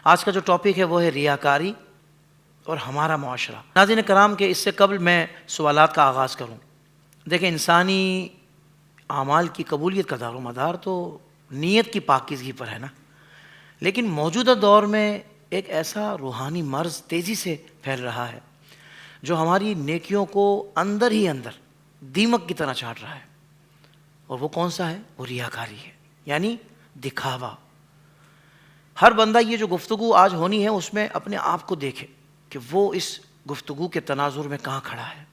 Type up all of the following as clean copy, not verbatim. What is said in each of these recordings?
آج کا جو ٹاپک ہے وہ ہے ریاکاری اور ہمارا معاشرہ۔ ناظرین کرام کے اس سے قبل میں سوالات کا آغاز کروں، دیکھیں انسانی اعمال کی قبولیت کا دار و مدار تو نیت کی پاکیزگی پر ہے نا، لیکن موجودہ دور میں ایک ایسا روحانی مرض تیزی سے پھیل رہا ہے جو ہماری نیکیوں کو اندر ہی اندر دیمک کی طرح چاٹ رہا ہے، اور وہ کون سا ہے؟ وہ ریاکاری ہے، یعنی دکھاوا۔ ہر بندہ یہ جو گفتگو آج ہونی ہے اس میں اپنے آپ کو دیکھے کہ وہ اس گفتگو کے تناظر میں کہاں کھڑا ہے،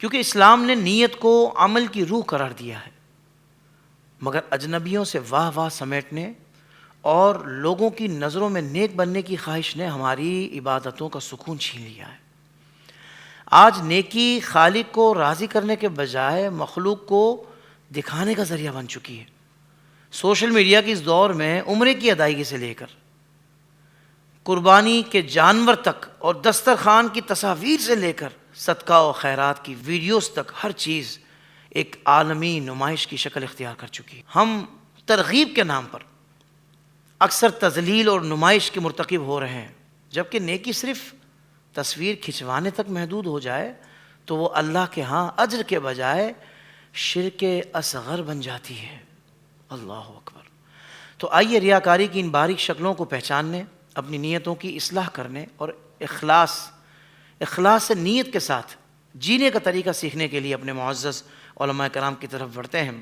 کیونکہ اسلام نے نیت کو عمل کی روح قرار دیا ہے، مگر اجنبیوں سے واہ واہ سمیٹنے اور لوگوں کی نظروں میں نیک بننے کی خواہش نے ہماری عبادتوں کا سکون چھین لیا ہے۔ آج نیکی خالق کو راضی کرنے کے بجائے مخلوق کو دکھانے کا ذریعہ بن چکی ہے۔ سوشل میڈیا کی اس دور میں عمرے کی ادائیگی سے لے کر قربانی کے جانور تک اور دسترخوان کی تصاویر سے لے کر صدقہ و خیرات کی ویڈیوز تک ہر چیز ایک عالمی نمائش کی شکل اختیار کر چکی ہے۔ ہم ترغیب کے نام پر اکثر تذلیل اور نمائش کے مرتکب ہو رہے ہیں، جبکہ نیکی صرف تصویر کھنچوانے تک محدود ہو جائے تو وہ اللہ کے ہاں اجر کے بجائے شرک اصغر بن جاتی ہے۔ اللہ اکبر۔ تو آئیے ریاکاری کی ان باریک شکلوں کو پہچاننے، اپنی نیتوں کی اصلاح کرنے اور اخلاص سے نیت کے ساتھ جینے کا طریقہ سیکھنے کے لیے اپنے معزز علماء کرام کی طرف بڑھتے ہیں۔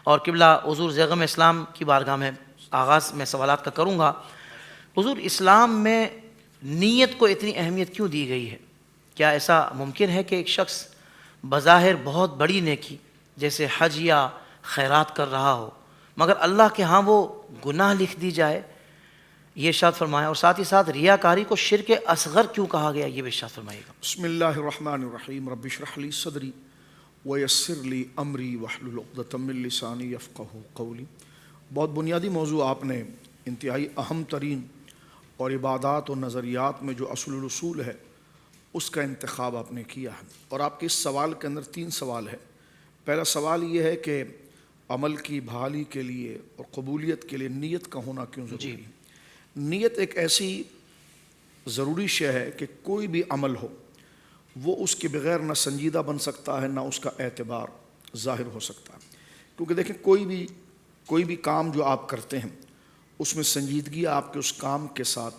اور قبلہ حضور زیغم اسلام کی بارگاہ میں آغاز میں سوالات کا کروں گا۔ حضور، اسلام میں نیت کو اتنی اہمیت کیوں دی گئی ہے؟ کیا ایسا ممکن ہے کہ ایک شخص بظاہر بہت بڑی نیکی جیسے حج یا خیرات کر رہا ہو مگر اللہ کے ہاں وہ گناہ لکھ دی جائے؟ یہ ارشاد فرمایا، اور ساتھ ہی ساتھ ریاکاری کو شرک اصغر کیوں کہا گیا، یہ بھی ارشاد فرمائیے گا۔ بسم اللہ الرحمن الرحیم، رب اشرح لی صدری ویسر لی امری واحلل عقدۃ من لسانی یفقہوا قولی۔ بہت بنیادی موضوع آپ نے، انتہائی اہم ترین اور عبادات و نظریات میں جو اصول الاصول ہے اس کا انتخاب آپ نے کیا ہے، اور آپ کے اس سوال کے اندر 3 سوال ہے۔ پہلا سوال یہ ہے کہ عمل کی بحالی کے لیے اور قبولیت کے لیے نیت کا ہونا کیوں ضروری ہے؟ نیت ایک ایسی ضروری شے ہے کہ کوئی بھی عمل ہو وہ اس کے بغیر نہ سنجیدہ بن سکتا ہے، نہ اس کا اعتبار ظاہر ہو سکتا ہے۔ کیونکہ دیکھیں کوئی بھی کام جو آپ کرتے ہیں اس میں سنجیدگی آپ کے اس کام کے ساتھ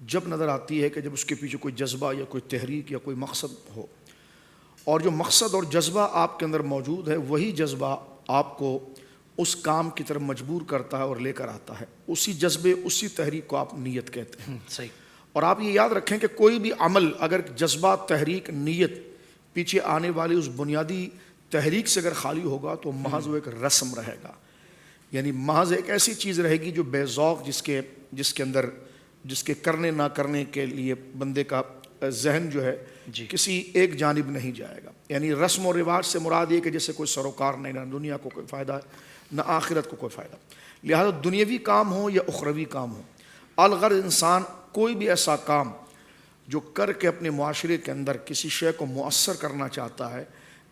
جب نظر آتی ہے کہ جب اس کے پیچھے کوئی جذبہ یا کوئی تحریک یا کوئی مقصد ہو، اور جو مقصد اور جذبہ آپ کے اندر موجود ہے وہی جذبہ آپ کو اس کام کی طرف مجبور کرتا ہے اور لے کر آتا ہے، اسی جذبے اسی تحریک کو آپ نیت کہتے ہیں۔ صحیح۔ اور آپ یہ یاد رکھیں کہ کوئی بھی عمل اگر جذبہ، تحریک، نیت پیچھے آنے والی اس بنیادی تحریک سے اگر خالی ہوگا تو محض وہ ایک رسم رہے گا، یعنی محض ایک ایسی چیز رہے گی جو بے ذوق، جس کے کرنے نہ کرنے کے لیے بندے کا ذہن جو ہے کسی ایک جانب نہیں جائے گا۔ یعنی رسم و رواج سے مراد یہ کہ جیسے کوئی سروکار نہیں، نہ دنیا کو کوئی فائدہ ہے نہ آخرت کو کوئی فائدہ۔ لہذا دنیاوی کام ہو یا اخروی کام ہو، الغرض انسان کوئی بھی ایسا کام جو کر کے اپنے معاشرے کے اندر کسی شے کو مؤثر کرنا چاہتا ہے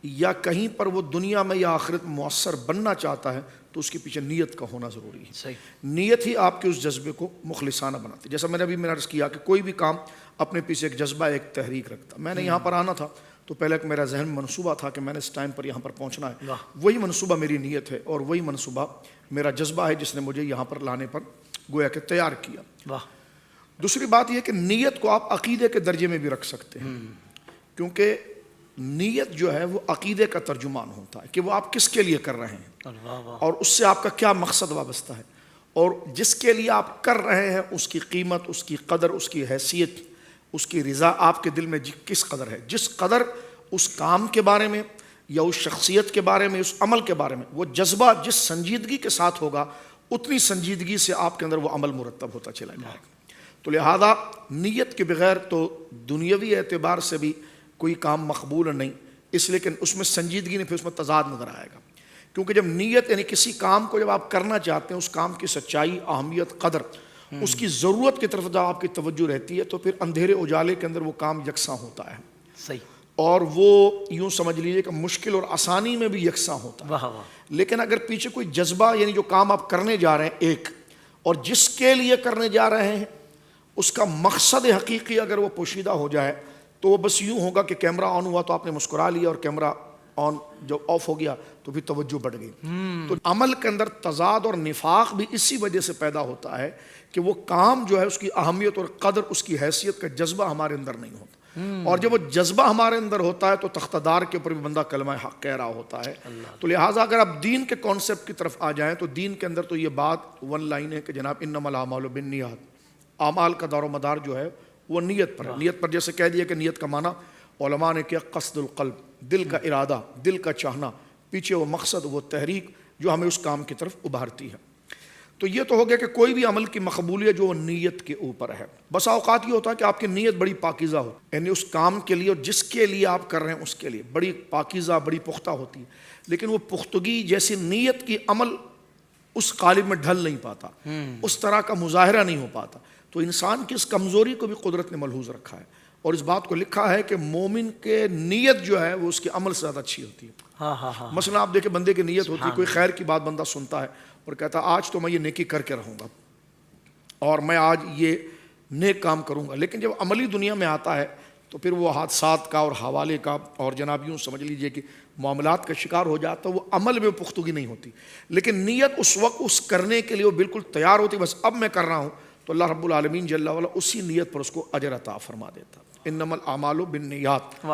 یا کہیں پر وہ دنیا میں یا آخرت میں مؤثر بننا چاہتا ہے تو اس کے پیچھے نیت کا ہونا ضروری ہے۔ صحیح۔ نیت ہی آپ کے اس جذبے کو مخلصانہ بناتی ہے۔ جیسا میں نے عرض کیا کہ کوئی بھی کام اپنے پیچھے ایک جذبہ، ایک تحریک رکھتا۔ میں نے یہاں پر آنا تھا تو پہلے ایک میرا ذہن منصوبہ تھا کہ میں نے اس ٹائم پر یہاں پر پہنچنا ہے، وہی منصوبہ میری نیت ہے اور وہی منصوبہ میرا جذبہ ہے جس نے مجھے یہاں پر لانے پر گویا کہ تیار کیا۔ دوسری بات یہ کہ نیت کو آپ عقیدے کے درجے میں بھی رکھ سکتے ہیں، کیونکہ نیت جو ہے وہ عقیدے کا ترجمان ہوتا ہے کہ وہ آپ کس کے لیے کر رہے ہیں اور اس سے آپ کا کیا مقصد وابستہ ہے، اور جس کے لیے آپ کر رہے ہیں اس کی قیمت، اس کی قدر، اس کی حیثیت، اس کی رضا آپ کے دل میں کس قدر ہے۔ جس قدر اس کام کے بارے میں یا اس شخصیت کے بارے میں، اس عمل کے بارے میں وہ جذبہ جس سنجیدگی کے ساتھ ہوگا، اتنی سنجیدگی سے آپ کے اندر وہ عمل مرتب ہوتا چلا جائے گا۔ تو لہذا نیت کے بغیر تو دنیاوی اعتبار سے بھی کوئی کام مقبول نہیں، اس لیے کہ اس میں سنجیدگی نہیں، پھر اس میں تضاد نظر آئے گا۔ کیونکہ جب نیت یعنی کسی کام کو جب آپ کرنا چاہتے ہیں، اس کام کی سچائی، اہمیت، قدر، اس کی ضرورت کی طرف جب آپ کی توجہ رہتی ہے تو پھر اندھیرے اجالے کے اندر وہ کام یکساں ہوتا ہے۔ صحیح۔ اور وہ یوں سمجھ لیجیے کہ مشکل اور آسانی میں بھی یکساں ہوتا ہے۔ لیکن اگر پیچھے کوئی جذبہ، یعنی جو کام آپ کرنے جا رہے ہیں ایک، اور جس کے لیے کرنے جا رہے ہیں اس کا مقصد حقیقی اگر وہ پوشیدہ ہو جائے تو وہ بس یوں ہوگا کہ کیمرہ آن ہوا تو آپ نے مسکرا لیا اور کیمرہ آن جو آف ہو گیا تو پھر توجہ بڑھ گئی. تو عمل کے اندر تضاد اور نفاق بھی اسی وجہ سے پیدا ہوتا ہے کہ وہ کام جو ہے اس کی اہمیت اور قدر، اس کی حیثیت کا جذبہ ہمارے اندر نہیں ہوتا. اور جب وہ جذبہ ہمارے اندر ہوتا ہے تو تختہ دار کے اوپر بھی بندہ کلمہ حق کہہ رہا ہوتا ہے. تو لہٰذا اگر آپ دین کے کانسیپٹ کی طرف آ جائیں تو دین کے اندر تو یہ بات ون لائن ہے کہ جناب انما الاعمال بالنیات، اعمال کا دار و مدار جو ہے وہ نیت پر ہے. نیت پر جیسے کہہ دیا کہ نیت کا معنی علماء نے کیا قصد القلب، دل کا ارادہ، دل کا چاہنا، پیچھے وہ مقصد، وہ تحریک جو ہمیں اس کام کی طرف ابھارتی ہے. تو یہ تو ہو گیا کہ کوئی بھی عمل کی مقبولیت جو نیت کے اوپر ہے. بسا اوقات یہ ہوتا ہے کہ آپ کی نیت بڑی پاکیزہ ہو، یعنی اس کام کے لیے اور جس کے لیے آپ کر رہے ہیں اس کے لیے بڑی پاکیزہ، بڑی پختہ ہوتی ہے، لیکن وہ پختگی جیسی نیت کی عمل اس قالب میں ڈھل نہیں پاتا، اس طرح کا مظاہرہ نہیں ہو پاتا. تو انسان کی اس کمزوری کو بھی قدرت نے ملحوظ رکھا ہے اور اس بات کو لکھا ہے کہ مومن کے نیت جو ہے وہ اس کے عمل سے زیادہ اچھی ہوتی ہے. مثلا آپ دیکھیں بندے کی نیت ہوتی ہے، کوئی خیر کی بات بندہ سنتا ہے اور کہتا ہے آج تو میں یہ نیکی کر کے رہوں گا اور میں آج یہ نیک کام کروں گا، لیکن جب عملی دنیا میں آتا ہے تو پھر وہ حادثات کا اور حوالے کا اور جناب یوں سمجھ لیجئے کہ معاملات کا شکار ہو جاتا ہے. وہ عمل میں پختگی نہیں ہوتی، لیکن نیت اس وقت اس کرنے کے لیے وہ بالکل تیار ہوتی، بس اب میں کر رہا ہوں، تو اللہ رب العالمین جل وعلا اسی نیت پر اس کو اجر عطا فرما دیتا. انما الاعمال بالنیات.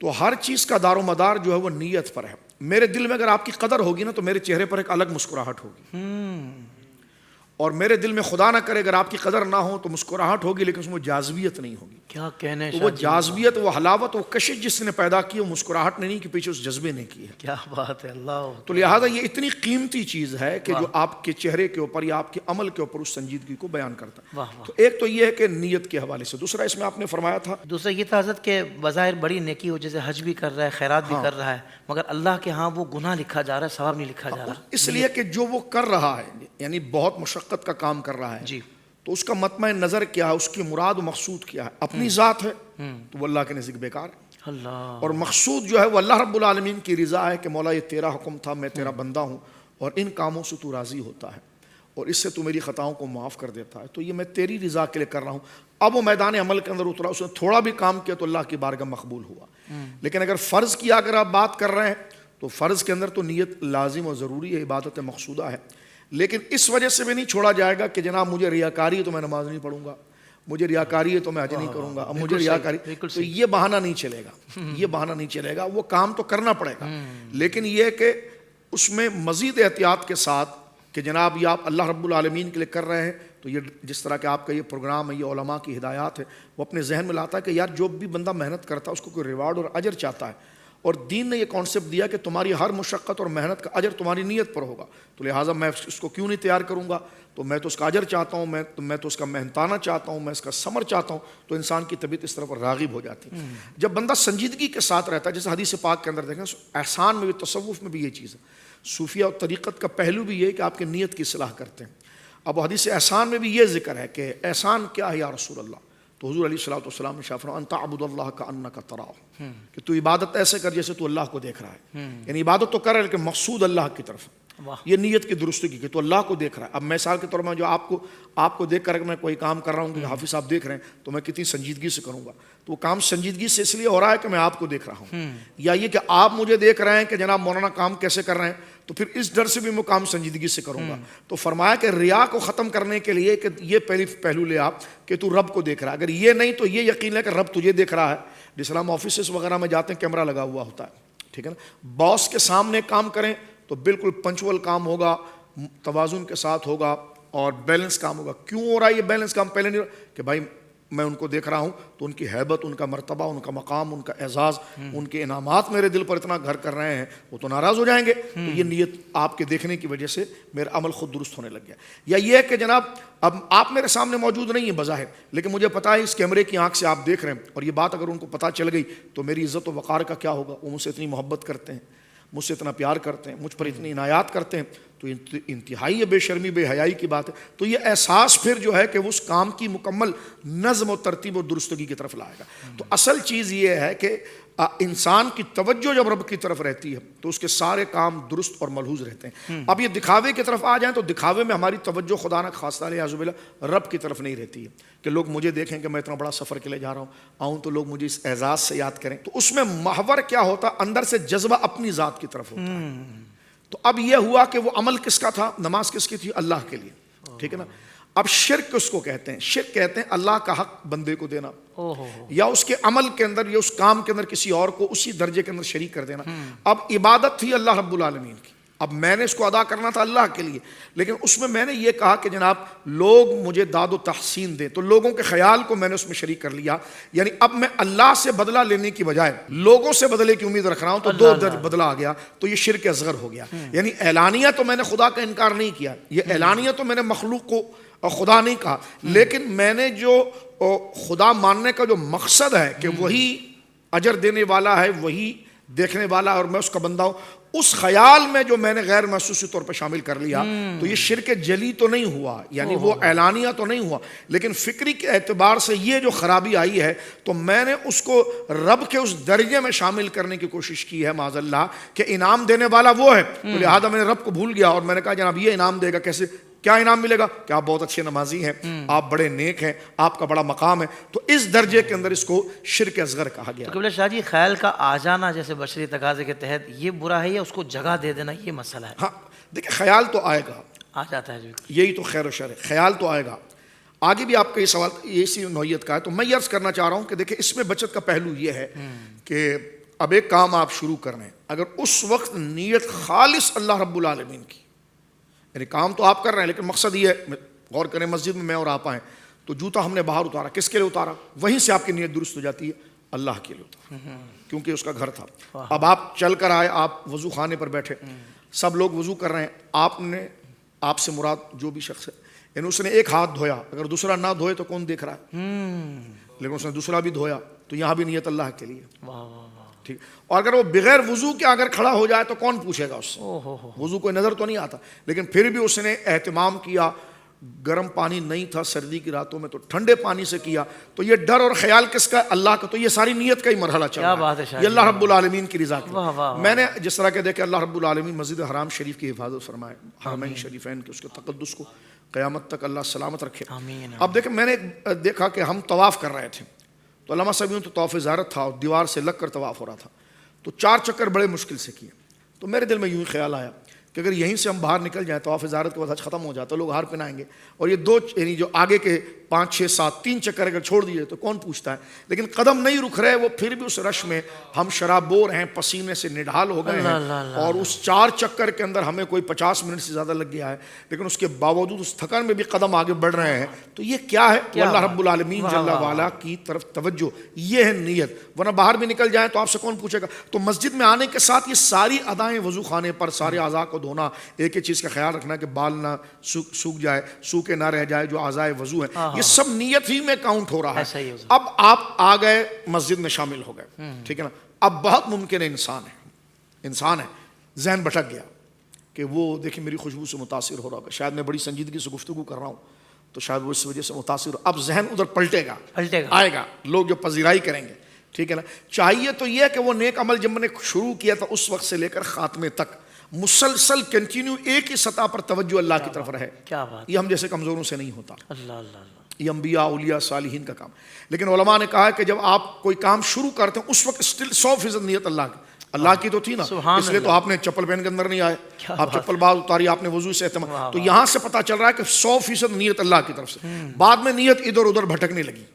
تو ہر چیز کا دار و مدار جو ہے وہ نیت پر ہے. میرے دل میں اگر آپ کی قدر ہوگی نا تو میرے چہرے پر ایک الگ مسکراہٹ ہوگی، اور میرے دل میں خدا نہ کرے اگر آپ کی قدر نہ ہو تو مسکراہٹ ہوگی لیکن اس میں جاذبیت نہیں ہوگی. کیا کہنے تو وہ جاذبیت، وہ حلاوت، وہ کشش جس نے پیدا کی وہ مسکراہٹ نے نہیں کی، پیچھے اس جذبے نے کی ہے. کیا بات ہے اللہ. تو لہٰذا یہ اتنی قیمتی چیز ہے کہ جو آپ کے چہرے کے اوپر یا آپ کے عمل کے اوپر اس سنجیدگی کو بیان کرتا ہے. تو ایک تو یہ ہے کہ نیت کے حوالے سے. دوسرا اس میں آپ نے فرمایا تھا، دوسرا یہ تھا حضرت کہ بظاہر بڑی نیکی ہو، جیسے حج بھی کر رہا ہے، خیرات بھی کر رہا ہے، مگر اللہ کے ہاں وہ گناہ لکھا جا رہا ہے، ثواب نہیں لکھا جا رہا. اس لیے کہ جو وہ کر رہا ہے یعنی بہت مشقت کا کام کر رہا ہے جی، تو اس کا مطمع نظر کیا ہے، اس کی مراد و مقصود کیا ہے. اپنی ذات ہے تو وہ اللہ کے نزدیک بیکار ہے، اللہ. اور مقصود جو ہے وہ اللہ رب العالمین کی رضا ہے کہ مولا یہ تیرا حکم تھا، میں تیرا بندہ ہوں اور ان کاموں سے تو راضی ہوتا ہے اور اس سے تو میری خطاؤں کو معاف کر دیتا ہے، تو یہ میں تیری رضا کے لیے کر رہا ہوں. اب وہ میدان عمل کے اندر اترا، اس نے تھوڑا بھی کام کیا تو اللہ کی بارگاہ مقبول ہوا. لیکن اگر فرض کی اگر آپ بات کر رہے ہیں تو فرض کے اندر تو نیت لازم اور ضروری ہے، عبادت مقصودہ ہے، لیکن اس وجہ سے بھی نہیں چھوڑا جائے گا کہ جناب مجھے ریاکاری ہے تو میں نماز نہیں پڑھوں گا، مجھے ریاکاری ہے تو میں حج نہیں کروں گا، اب مجھے ریاکاری، تو یہ بہانہ نہیں چلے گا، یہ بہانہ نہیں چلے گا. وہ کام تو کرنا پڑے گا، لیکن یہ کہ اس میں مزید احتیاط کے ساتھ کہ جناب یہ آپ اللہ رب العالمین کے لیے کر رہے ہیں. تو یہ جس طرح کہ آپ کا یہ پروگرام ہے، یہ علماء کی ہدایات ہے، وہ اپنے ذہن میں لاتا ہے کہ یار جو بھی بندہ محنت کرتا ہے اس کو کوئی ریوارڈ اور اجر چاہتا ہے، اور دین نے یہ کانسیپٹ دیا کہ تمہاری ہر مشقت اور محنت کا اجر تمہاری نیت پر ہوگا. تو لہٰذا میں اس کو کیوں نہیں تیار کروں گا، تو میں تو اس کا اجر چاہتا ہوں، میں تو اس کا محنتانہ چاہتا ہوں، میں اس کا ثمر چاہتا ہوں. تو انسان کی طبیعت اس طرف راغب ہو جاتی ہے جب بندہ سنجیدگی کے ساتھ رہتا ہے. جیسے حدیث پاک کے اندر دیکھیں، احسان میں بھی، تصوف میں بھی یہ چیز ہے، صوفیہ اور طریقت کا پہلو بھی یہ ہے کہ آپ کی نیت کی اصلاح کرتے ہیں. اب حدیث احسان میں بھی یہ ذکر ہے کہ احسان کیا ہے یا رسول اللہ. تو حضور علیہ الصلوۃ والسلام نے فرمایا ان تعبد اللہ کانک تراہ، کہ تو عبادت ایسے کر جیسے تو اللہ کو دیکھ رہا ہے. یعنی عبادت تو کر رہا ہے لیکن مقصود اللہ کی طرف. یہ نیت کی درستگی کہ تو اللہ کو دیکھ رہا ہے. اب مثال کے طور میں جو آپ کو دیکھ کر میں کوئی کام کر رہا ہوں کہ حافظ صاحب دیکھ رہے ہیں تو میں کتنی سنجیدگی سے کروں گا. تو وہ کام سنجیدگی سے اس لیے ہو رہا ہے کہ میں آپ کو دیکھ رہا ہوں، یا یہ کہ آپ مجھے دیکھ رہے ہیں کہ جناب مولانا کام کیسے کر رہے ہیں، تو پھر اس ڈر سے بھی میں کام سنجیدگی سے کروں گا. تو فرمایا کہ ریا کو ختم کرنے کے لیے کہ یہ پہلی پہلو لے آپ کہ تو رب کو دیکھ رہا ہے. اگر یہ نہیں تو یہ یقین ہے کہ رب تجھے دیکھ رہا ہے. جس طرح ہم آفیسز وغیرہ میں جاتے ہیں کیمرہ لگا ہوا ہوتا ہے، ٹھیک ہے نا. باس کے سامنے کام کریں تو بالکل پنچول کام ہوگا، توازن کے ساتھ ہوگا اور بیلنس کام ہوگا. کیوں ہو رہا ہے یہ بیلنس کام؟ پہلے نہیں ہو کہ بھائی میں ان کو دیکھ رہا ہوں تو ان کی ہیبت، ان کا مرتبہ، ان کا مقام، ان کا اعزاز، ان کے انعامات میرے دل پر اتنا گھر کر رہے ہیں، وہ تو ناراض ہو جائیں گے. تو یہ نیت آپ کے دیکھنے کی وجہ سے میرا عمل خود درست ہونے لگ گیا. یا یہ کہ جناب اب آپ میرے سامنے موجود نہیں ہیں بظاہر، لیکن مجھے پتا ہے اس کیمرے کی آنکھ سے آپ دیکھ رہے ہیں، اور یہ بات اگر ان کو پتہ چل گئی تو میری عزت و وقار کا کیا ہوگا. وہ مجھ سے اتنی محبت کرتے ہیں، مجھ سے اتنا پیار کرتے ہیں، مجھ پر اتنی عنایات کرتے ہیں، تو انتہائی یہ بے شرمی بے حیائی کی بات ہے. تو یہ احساس پھر جو ہے کہ اس کام کی مکمل نظم و ترتیب و درستگی کی طرف لائے گا. تو اصل چیز یہ ہے کہ انسان کی توجہ جب رب کی طرف رہتی ہے تو اس کے سارے کام درست اور ملحوظ رہتے ہیں. اب یہ دکھاوے کی طرف آ جائیں تو دکھاوے میں ہماری توجہ خدا نہ خواستہ علیہ باللہ رب کی طرف نہیں رہتی ہے کہ لوگ مجھے دیکھیں کہ میں اتنا بڑا سفر کے لیے جا رہا ہوں, آؤں تو لوگ مجھے اس اعزاز سے یاد کریں. تو اس میں محور کیا ہوتا, اندر سے جذبہ اپنی ذات کی طرف ہوتا ہے. تو اب یہ ہوا کہ وہ عمل کس کا تھا, نماز کس کی تھی, اللہ کے لیے, ٹھیک ہے نا. اب شرک کس کو کہتے ہیں, شرک کہتے ہیں اللہ کا حق بندے کو دینا, یا اس کے عمل کے اندر یا اس کام کے اندر کسی اور کو اسی درجے کے اندر شریک کر دینا. اب عبادت تھی اللہ رب العالمین کی, اب میں نے اس کو ادا کرنا تھا اللہ کے لیے, لیکن اس میں نے یہ کہا کہ جناب لوگ مجھے داد و تحسین دیں, تو لوگوں کے خیال کو میں نے اس میں شریک کر لیا. یعنی اب میں اللہ سے بدلہ لینے کی بجائے لوگوں سے بدلے کی امید رکھ رہا ہوں, تو دو بدلہ آ گیا, تو یہ شرک اصغر ہو گیا. یعنی اعلانیہ تو میں نے خدا کا انکار نہیں کیا, یہ اعلانیہ تو میں نے مخلوق کو خدا نہیں کہا, لیکن میں نے جو خدا ماننے کا جو مقصد ہے کہ وہی اجر دینے والا ہے, وہی دیکھنے والا, اور میں اس کا بندہ ہوں, اس خیال میں جو میں نے غیر محسوسی طور پہ شامل کر لیا, تو یہ شرک جلی تو نہیں ہوا, یعنی وہ اعلانیہ تو نہیں ہوا, لیکن فکری کے اعتبار سے یہ جو خرابی آئی ہے, تو میں نے اس کو رب کے اس درجے میں شامل کرنے کی کوشش کی ہے معاذ اللہ کہ انعام دینے والا وہ ہے, تو لہذا میں نے رب کو بھول گیا اور میں نے کہا جناب یہ انعام دے گا. کیسے, کیا انعام ملے گا کہ آپ بہت اچھے نمازی ہیں, آپ بڑے نیک ہیں, آپ کا بڑا مقام ہے. تو اس درجے کے اندر اس کو شرک اصغر کہا گیا. قبلہ شاہ جی, خیال کا آ جانا جیسے بشری تقاضے کے تحت یہ برا ہے, یا اس کو جگہ دے دینا یہ مسئلہ ہے؟ ہاں دیکھیں, خیال تو آئے گا, آ جاتا ہے جی, یہی تو خیر و شر ہے, خیال تو آئے گا. آگے بھی آپ کا یہ سوال اسی نوعیت کا ہے, تو میں یہ عرض کرنا چاہ رہا ہوں کہ دیکھیں اس میں بچت کا پہلو یہ ہے کہ اب ایک کام آپ شروع کر رہے ہیں, اگر اس وقت نیت خالص اللہ رب العالمین کی, یعنی کام تو آپ کر رہے ہیں لیکن مقصد یہ ہے, غور کریں مسجد میں اور آپ آئیں تو جوتا ہم نے باہر اتارا, کس کے لیے اتارا, وہیں سے آپ کی نیت درست ہو جاتی ہے, اللہ کے لیے اتارا کیونکہ اس کا گھر تھا. اب آپ چل کر آئے, آپ وضو خانے پر بیٹھے, سب لوگ وضو کر رہے ہیں, آپ سے مراد جو بھی شخص ہے, یعنی اس نے ایک ہاتھ دھویا, اگر دوسرا نہ دھوئے تو کون دیکھ رہا ہے, لیکن اس نے دوسرا بھی دھویا, تو یہاں بھی نیت اللہ کے لیے, ٹھیک. اور اگر وہ بغیر وضو کے اگر کھڑا ہو جائے تو کون پوچھے گا اس سے, وضو کوئی نظر تو نہیں آتا, لیکن پھر بھی اس نے اہتمام کیا, گرم پانی نہیں تھا سردی کی راتوں میں تو ٹھنڈے پانی سے کیا, تو یہ ڈر اور خیال کس کا, اللہ کا. تو یہ ساری نیت کا ہی مرحلہ چل رہا ہے, یہ اللہ رب العالمین کی رضا کی. میں نے جس طرح کہ دیکھا اللہ رب العالمین مسجد حرام شریف کی حفاظت فرمائے, حرمین شریفین کے اس کے تقدس کو قیامت تک اللہ سلامت رکھے. اب دیکھیں میں نے دیکھا کہ ہم طواف کر رہے تھے, تو علامہ صاحب تو طواف زیارت تھا اور دیوار سے لگ کر طواف ہو رہا تھا, تو 4 چکر بڑے مشکل سے کیے. تو میرے دل میں یوں ہی خیال آیا کہ اگر یہیں سے ہم باہر نکل جائیں, طواف زیارت کے بعد حج ختم ہو جاتا, لوگ ہار پہنائیں گے, اور یہ 2 یعنی جو آگے کے 5 6 7 3 چکر اگر چھوڑ دیے تو کون پوچھتا ہے, لیکن قدم نہیں رک رہے وہ, پھر بھی اس رش میں ہم شرابور ہیں, پسینے سے نڈھال ہو گئے ہیں, اور اس 4 چکر کے اندر ہمیں کوئی 50 منٹ سے زیادہ لگ گیا ہے, لیکن اس کے باوجود اس تھکن میں بھی قدم آگے بڑھ رہے ہیں. تو یہ کیا ہے, وہ اللہ رب العالمین جل وعلا کی طرف توجہ, یہ ہے نیت. ورنہ باہر بھی نکل جائیں تو آپ سے کون پوچھے گا. تو مسجد میں آنے کے ساتھ یہ ساری ادائیں, وضو خانے پر سارے اعضاء کو دھونا, ایک چیز کا خیال رکھنا کہ بال نہ سوکھ جائے, سوکھے نہ رہ جائے جو اعضائے وضو ہیں, یہ سب نیت ہی میں کاؤنٹ ہو رہا ہے. اب آپ آ گئے مسجد میں شامل ہو گئے, ٹھیک ہے نا. اب بہت ممکن ہے انسان ہے ذہن بھٹک گیا کہ وہ دیکھیں میری خوشبو سے متاثر ہو رہا ہوگا, شاید میں بڑی سنجیدگی سے گفتگو کر رہا ہوں تو شاید وہ اس وجہ سے متاثر ہو. اب ذہن ادھر پلٹے گا, آئے گا, لوگ جو پذیرائی کریں گے, ٹھیک ہے نا. چاہیے تو یہ کہ وہ نیک عمل جب میں نے شروع کیا تھا اس وقت سے لے کر خاتمے تک مسلسل کنٹینیو ایک ہی سطح پر توجہ اللہ کی طرف رہے. یہ ہم جیسے کمزوروں سے نہیں ہوتا, یہ انبیاء اولیاء صالحین کا کام. لیکن علماء نے کہا ہے کہ جب آپ کوئی کام شروع کرتے ہیں اس وقت سٹل 100% نیت اللہ کی تو تھی نا, اس لیے تو آپ نے چپل پہن کے اندر نہیں آئے, آپ چپل باہر اتاری, آپ نے وضو سے اہتمام. تو یہاں سے پتہ چل رہا ہے کہ 100% نیت اللہ کی طرف سے. بعد میں نیت ادھر ادھر بھٹکنے لگی,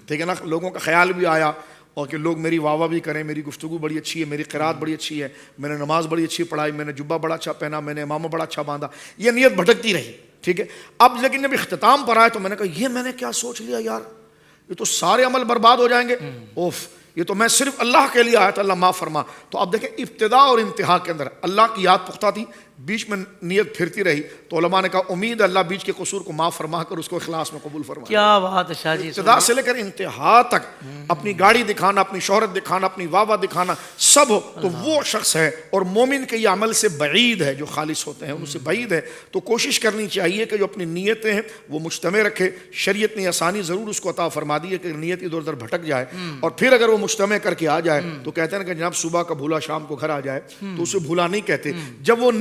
ٹھیک ہے نا. لوگوں کا خیال بھی آیا اور کہ لوگ میری واہ واہ بھی کریں, میری گفتگو بڑی اچھی ہے, میری قرات بڑی اچھی ہے, میں نے نماز بڑی اچھی پڑھائی, میں نے جبہ بڑا اچھا پہنا, میں نے امامہ بڑا اچھا باندھا. یہ نیت بھٹکتی رہی, ٹھیک ہے. اب لیکن جب اختتام پر آئے تو میں نے کہا یہ میں نے کیا سوچ لیا یار, یہ تو سارے عمل برباد ہو جائیں گے. اوف, یہ تو میں صرف اللہ کے لیے آیا تھا, اللہ معاف فرما. تو اب دیکھیں ابتدا اور انتہا کے اندر اللہ کی یاد پختہ تھی, بیچ میں نیت پھرتی رہی تو علماء نے کہا امید اللہ بیچ کے قصور کو معاف فرما کر اس کو اخلاص میں قبول فرما. کیا بات ہے شاہ جی. ابتدا سے لے کر انتہا تک اپنی گاڑی دکھانا, اپنی شہرت دکھانا, اپنی واہ دکھانا سب ہو تو وہ شخص ہے. اور مومن کے یہ عمل سے بعید ہے, جو خالص ہوتے ہیں ان سے بعید ہے. تو کوشش کرنی چاہیے کہ جو اپنی نیتیں ہیں وہ مجتمع رکھے. شریعت نے آسانی ضرور اس کو عطا فرما دی ہے کہ نیت ادھر ادھر بھٹک جائے, اور پھر اگر وہ مجتمع کر کے آ جائے تو کہتے ہیں کہ جناب صبح کا بھولا شام کو گھر آ جائے, تو اسے بھولا نہیں کہتے. جب وہ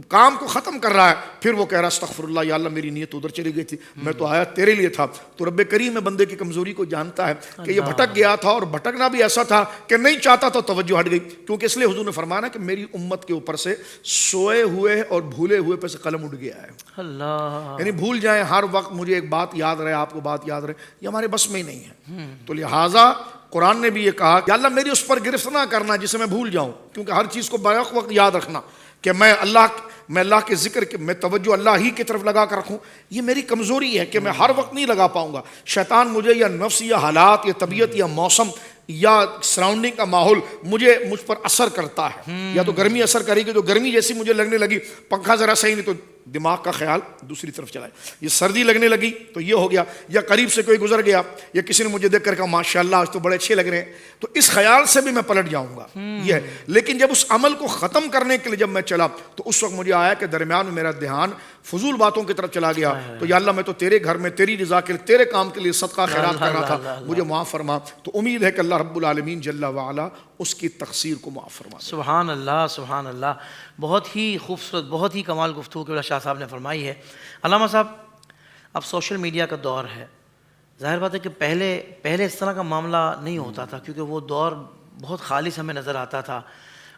کام کو ختم کر رہا ہے پھر وہ کہہ رہا استغفر اللہ یا اللہ میری نیت ادھر چلی گئی تھی, میں تو آیا تیرے لیے تھا. تو رب کریم بندے کی کمزوری کو جانتا ہے کہ یہ بھٹک گیا تھا, اور بھٹکنا بھی ایسا تھا کہ نہیں چاہتا تو توجہ ہٹ گئی. کیونکہ اس لیے حضور نے فرمانا کہ میری امت کے اوپر سے سوئے ہوئے اور بھولے ہوئے پہ سے قلم اٹھ گیا ہے. اللہ, یعنی بھول جائیں ہر وقت, مجھے ایک بات یاد رہے, آپ کو بات یاد رہے, یہ ہمارے بس میں ہی نہیں ہے. تو لہٰذا قرآن نے بھی یہ کہا کہ اللہ میری اس پر گرفت نہ کرنا جسے میں بھول جاؤں, کیونکہ ہر چیز کو بیک وقت یاد رکھنا کہ میں اللہ کے ذکر کے میں توجہ اللہ ہی کی طرف لگا کر رکھوں, یہ میری کمزوری ہے کہ میں ہر وقت نہیں لگا پاؤں گا. شیطان مجھے یا نفس یا حالات یا طبیعت یا موسم یا سراؤنڈنگ کا ماحول مجھ پر اثر کرتا ہے. یا تو گرمی اثر کرے گی, تو گرمی جیسی مجھے لگنے لگی پنکھا ذرا صحیح نہیں تو دماغ کا خیال دوسری طرف چلا. یہ سردی لگنے لگی تو یہ ہو گیا, یا قریب سے کوئی گزر گیا, یا کسی نے مجھے دیکھ کر کہا ماشاءاللہ آج تو بڑے اچھے لگ رہے ہیں, تو اس خیال سے بھی میں پلٹ جاؤں گا. یہ ہے. لیکن جب اس عمل کو ختم کرنے کے لیے جب میں چلا تو اس وقت مجھے آیا کہ درمیان میں میرا دھیان فضول باتوں کی طرف چلا گیا. تو یا اللہ میں تو تیرے گھر میں تیری رضا کے لیے تیرے کام کے لیے صدقہ خیرات کر رہا تھا, مجھے معاف فرما. تو امید ہے کہ اللہ رب العالمین جل وعلا اس کی تقصیر کو معاف فرما. سبحان اللہ, سبحان اللہ. بہت ہی خوبصورت, بہت ہی کمال گفتگو کے شاہ صاحب نے فرمائی ہے. علامہ صاحب, اب سوشل میڈیا کا دور ہے, ظاہر بات ہے کہ پہلے اس طرح کا معاملہ نہیں ہوتا تھا, کیونکہ وہ دور بہت خالص ہمیں نظر آتا تھا,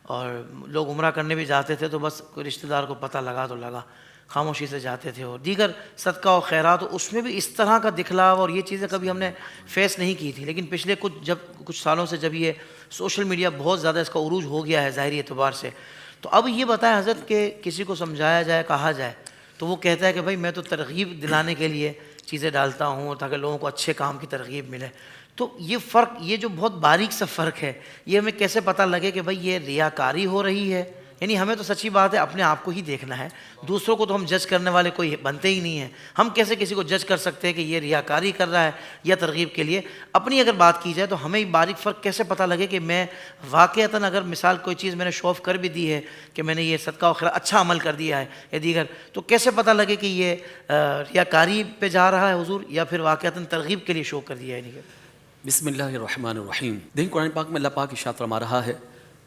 اور لوگ عمرہ کرنے بھی جاتے تھے تو بس کوئی رشتہ دار کو پتہ لگا تو لگا, خاموشی سے جاتے تھے. اور دیگر صدقہ و خیرات, اس میں بھی اس طرح کا دکھلاوا اور یہ چیزیں کبھی ہم نے فیس نہیں کی تھی. لیکن پچھلے کچھ سالوں سے جب یہ سوشل میڈیا بہت زیادہ اس کا عروج ہو گیا ہے ظاہری اعتبار سے, تو اب یہ بتائیں حضرت کہ کسی کو سمجھایا جائے, کہا جائے, تو وہ کہتا ہے کہ بھائی میں تو ترغیب دلانے کے لیے چیزیں ڈالتا ہوں تاکہ لوگوں کو اچھے کام کی ترغیب ملے. تو یہ فرق, یہ جو بہت باریک سا فرق ہے, یہ ہمیں کیسے پتہ لگے کہ بھائی یہ ریاکاری ہو رہی ہے؟ یعنی ہمیں تو سچی بات ہے اپنے آپ کو ہی دیکھنا ہے, دوسروں کو تو ہم جج کرنے والے کوئی بنتے ہی نہیں ہیں. ہم کیسے کسی کو جج کر سکتے ہیں کہ یہ ریاکاری کر رہا ہے یا ترغیب کے لیے؟ اپنی اگر بات کی جائے تو ہمیں باریک فرق کیسے پتہ لگے کہ میں واقعتاً اگر مثال کوئی چیز میں نے شو آف کر بھی دی ہے کہ میں نے یہ صدقہ و خیرات اچھا عمل کر دیا ہے یا دیگر, تو کیسے پتہ لگے کہ یہ ریاکاری پہ جا رہا ہے حضور, یا پھر واقعتاً ترغیب کے لیے شو کر دیا ہے؟ بسم اللہ الرحمن الرحیم. دیکھیں قرآن پاک میں اللہ پاک ارشاد فرما رہا ہے,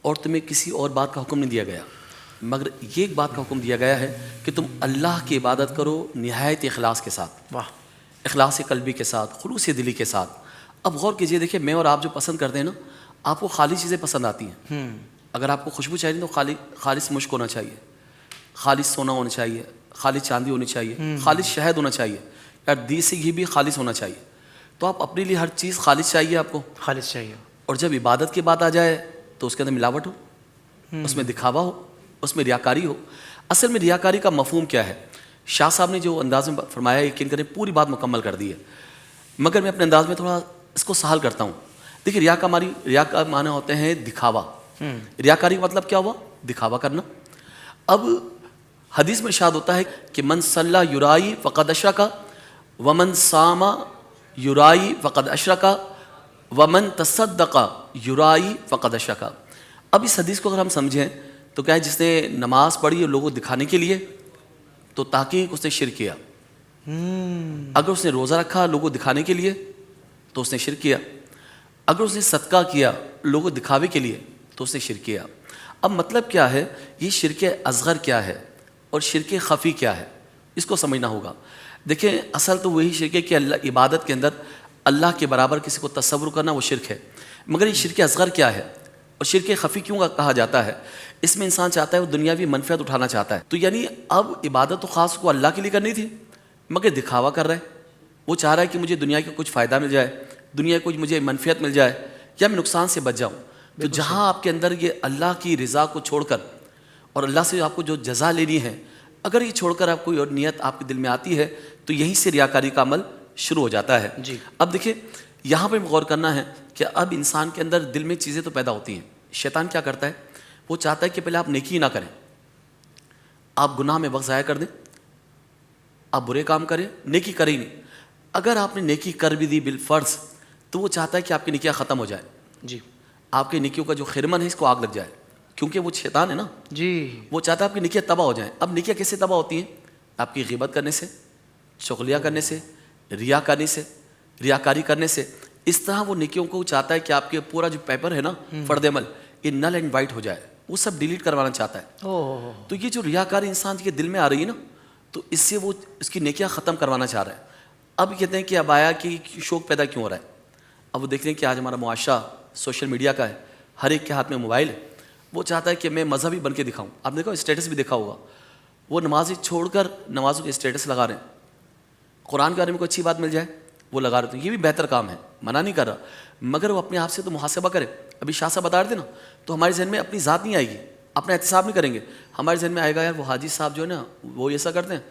اور تمہیں کسی اور بات کا حکم نہیں دیا گیا مگر یہ ایک بات کا حکم دیا گیا ہے کہ تم اللہ کی عبادت کرو نہایت اخلاص کے ساتھ. واہ, اخلاص قلبی کے ساتھ, خلوص دلی کے ساتھ. اب غور کیجئے, دیکھیں میں اور آپ جو پسند کرتے ہیں نا, آپ کو خالص چیزیں پسند آتی ہیں. اگر آپ کو خوشبو چاہیے تو خالص مشک ہونا چاہیے, خالص سونا ہونا چاہیے, خالص چاندی ہونی چاہیے, خالص شہد ہونا چاہیے, یا دیسی گھی بھی خالص ہونا چاہیے. تو آپ اپنے لیے ہر چیز خالص چاہیے, آپ کو خالص چاہیے. اور جب عبادت کی بات آ جائے تو اس کے اندر ملاوٹ ہو, اس میں دکھاوا ہو, اس میں ریاکاری ہو. اصل میں ریاکاری کا مفہوم کیا ہے؟ شاہ صاحب نے جو انداز میں فرمایا یقین کریں پوری بات مکمل کر دی ہے, مگر میں اپنے انداز میں تھوڑا اس کو سہل کرتا ہوں. دیکھیے ریا کا معنی ہوتے ہیں دکھاوا. ریاکاری کا مطلب کیا ہوا؟ دکھاوا کرنا. اب حدیث میں ارشاد ہوتا ہے کہ من صلی یرائی فقد اشرک ومن صام یرائی فقد اشرک ومن تصدق یرائی فقد اشرک. اب اس حدیث کو اگر ہم سمجھیں تو کیا ہے, جس نے نماز پڑھی ہے لوگوں کو دکھانے کے لیے تو تحقیق اس نے شرک کیا. اگر اس نے روزہ رکھا لوگوں کو دکھانے کے لیے تو اس نے شرک کیا. اگر اس نے صدقہ کیا لوگوں کو دکھاوے کے لیے تو اس نے شرک کیا. اب مطلب کیا ہے, یہ شرک اصغر کیا ہے اور شرک خفی کیا ہے, اس کو سمجھنا ہوگا. دیکھیں اصل تو وہی شرک ہے کہ اللہ عبادت کے اندر اللہ کے برابر کسی کو تصور کرنا وہ شرک ہے. مگر یہ شرک اصغر کیا ہے اور شرک خفی کیوں کہا جاتا ہے؟ اس میں انسان چاہتا ہے وہ دنیاوی منفعت اٹھانا چاہتا ہے. تو یعنی اب عبادت تو خاص کو اللہ کے لیے کرنی تھی مگر دکھاوا کر رہا ہے. وہ چاہ رہا ہے کہ مجھے دنیا کا کچھ فائدہ مل جائے, دنیا کچھ مجھے منفعت مل جائے, یا میں نقصان سے بچ جاؤں. تو جہاں آپ کے اندر یہ اللہ کی رضا کو چھوڑ کر اور اللہ سے آپ کو جو جزا لینی ہے, اگر یہ چھوڑ کر آپ کوئی اور نیت آپ کے دل میں آتی ہے تو یہیں سے ریاکاری کا عمل شروع ہو جاتا ہے. اب دیکھیں یہاں پہ غور کرنا ہے کہ اب انسان کے اندر دل میں چیزیں تو پیدا ہوتی ہیں. شیطان کیا کرتا ہے, وہ چاہتا ہے کہ پہلے آپ نیکی نہ کریں, آپ گناہ میں وقت ضائع کر دیں, آپ برے کام کریں, نیکی کریں ہی نہیں. اگر آپ نے نیکی کر بھی دی بالفرض تو وہ چاہتا ہے کہ آپ کی نیکیاں ختم ہو جائے, جی آپ کی نیکیوں کا جو خرمن ہے اس کو آگ لگ جائے, کیونکہ وہ شیطان ہے نا, جی وہ چاہتا ہے آپ کی نیکیاں تباہ ہو جائیں. اب نیکیاں کیسے تباہ ہوتی ہیں؟ آپ کی غیبت کرنے سے, چغلیہ کرنے سے, ریاکاری کرنے سے. اس طرح وہ نیکیوں کو چاہتا ہے کہ آپ کے پورا جو پیپر ہے نا فرد عمل, یہ نل اینڈ وائٹ ہو جائے, وہ سب ڈیلیٹ کروانا چاہتا ہے. اوہ تو یہ جو ریاکاری انسان کے دل میں آ رہی ہے نا, تو اس سے وہ اس کی نیکیاں ختم کروانا چاہ رہا ہے. اب کہتے ہیں کہ اب آیا کہ شوق پیدا کیوں ہو رہا ہے؟ اب وہ دیکھ رہے ہیں کہ آج ہمارا معاشرہ سوشل میڈیا کا ہے, ہر ایک کے ہاتھ میں موبائل ہے. وہ چاہتا ہے کہ میں مذہبی بن کے دکھاؤں. آپ دیکھو اسٹیٹس بھی دیکھا ہوگا, وہ نمازی چھوڑ کر نمازوں کے اسٹیٹس لگا رہے ہیں. قرآن کے بارے میں کوئی اچھی بات مل جائے وہ لگا رہے ہیں. یہ بھی بہتر کام ہے, منع نہیں کر رہا, مگر وہ اپنے آپ سے تو محاسبہ کرے. ابھی شاہ صاحب بتا رہے تھے نا, تو ہمارے ذہن میں اپنی ذات نہیں آئے گی, اپنا احتساب نہیں کریں گے. ہمارے ذہن میں آئے گا یار وہ حاجی صاحب جو ہے نا وہ ایسا کرتے ہیں,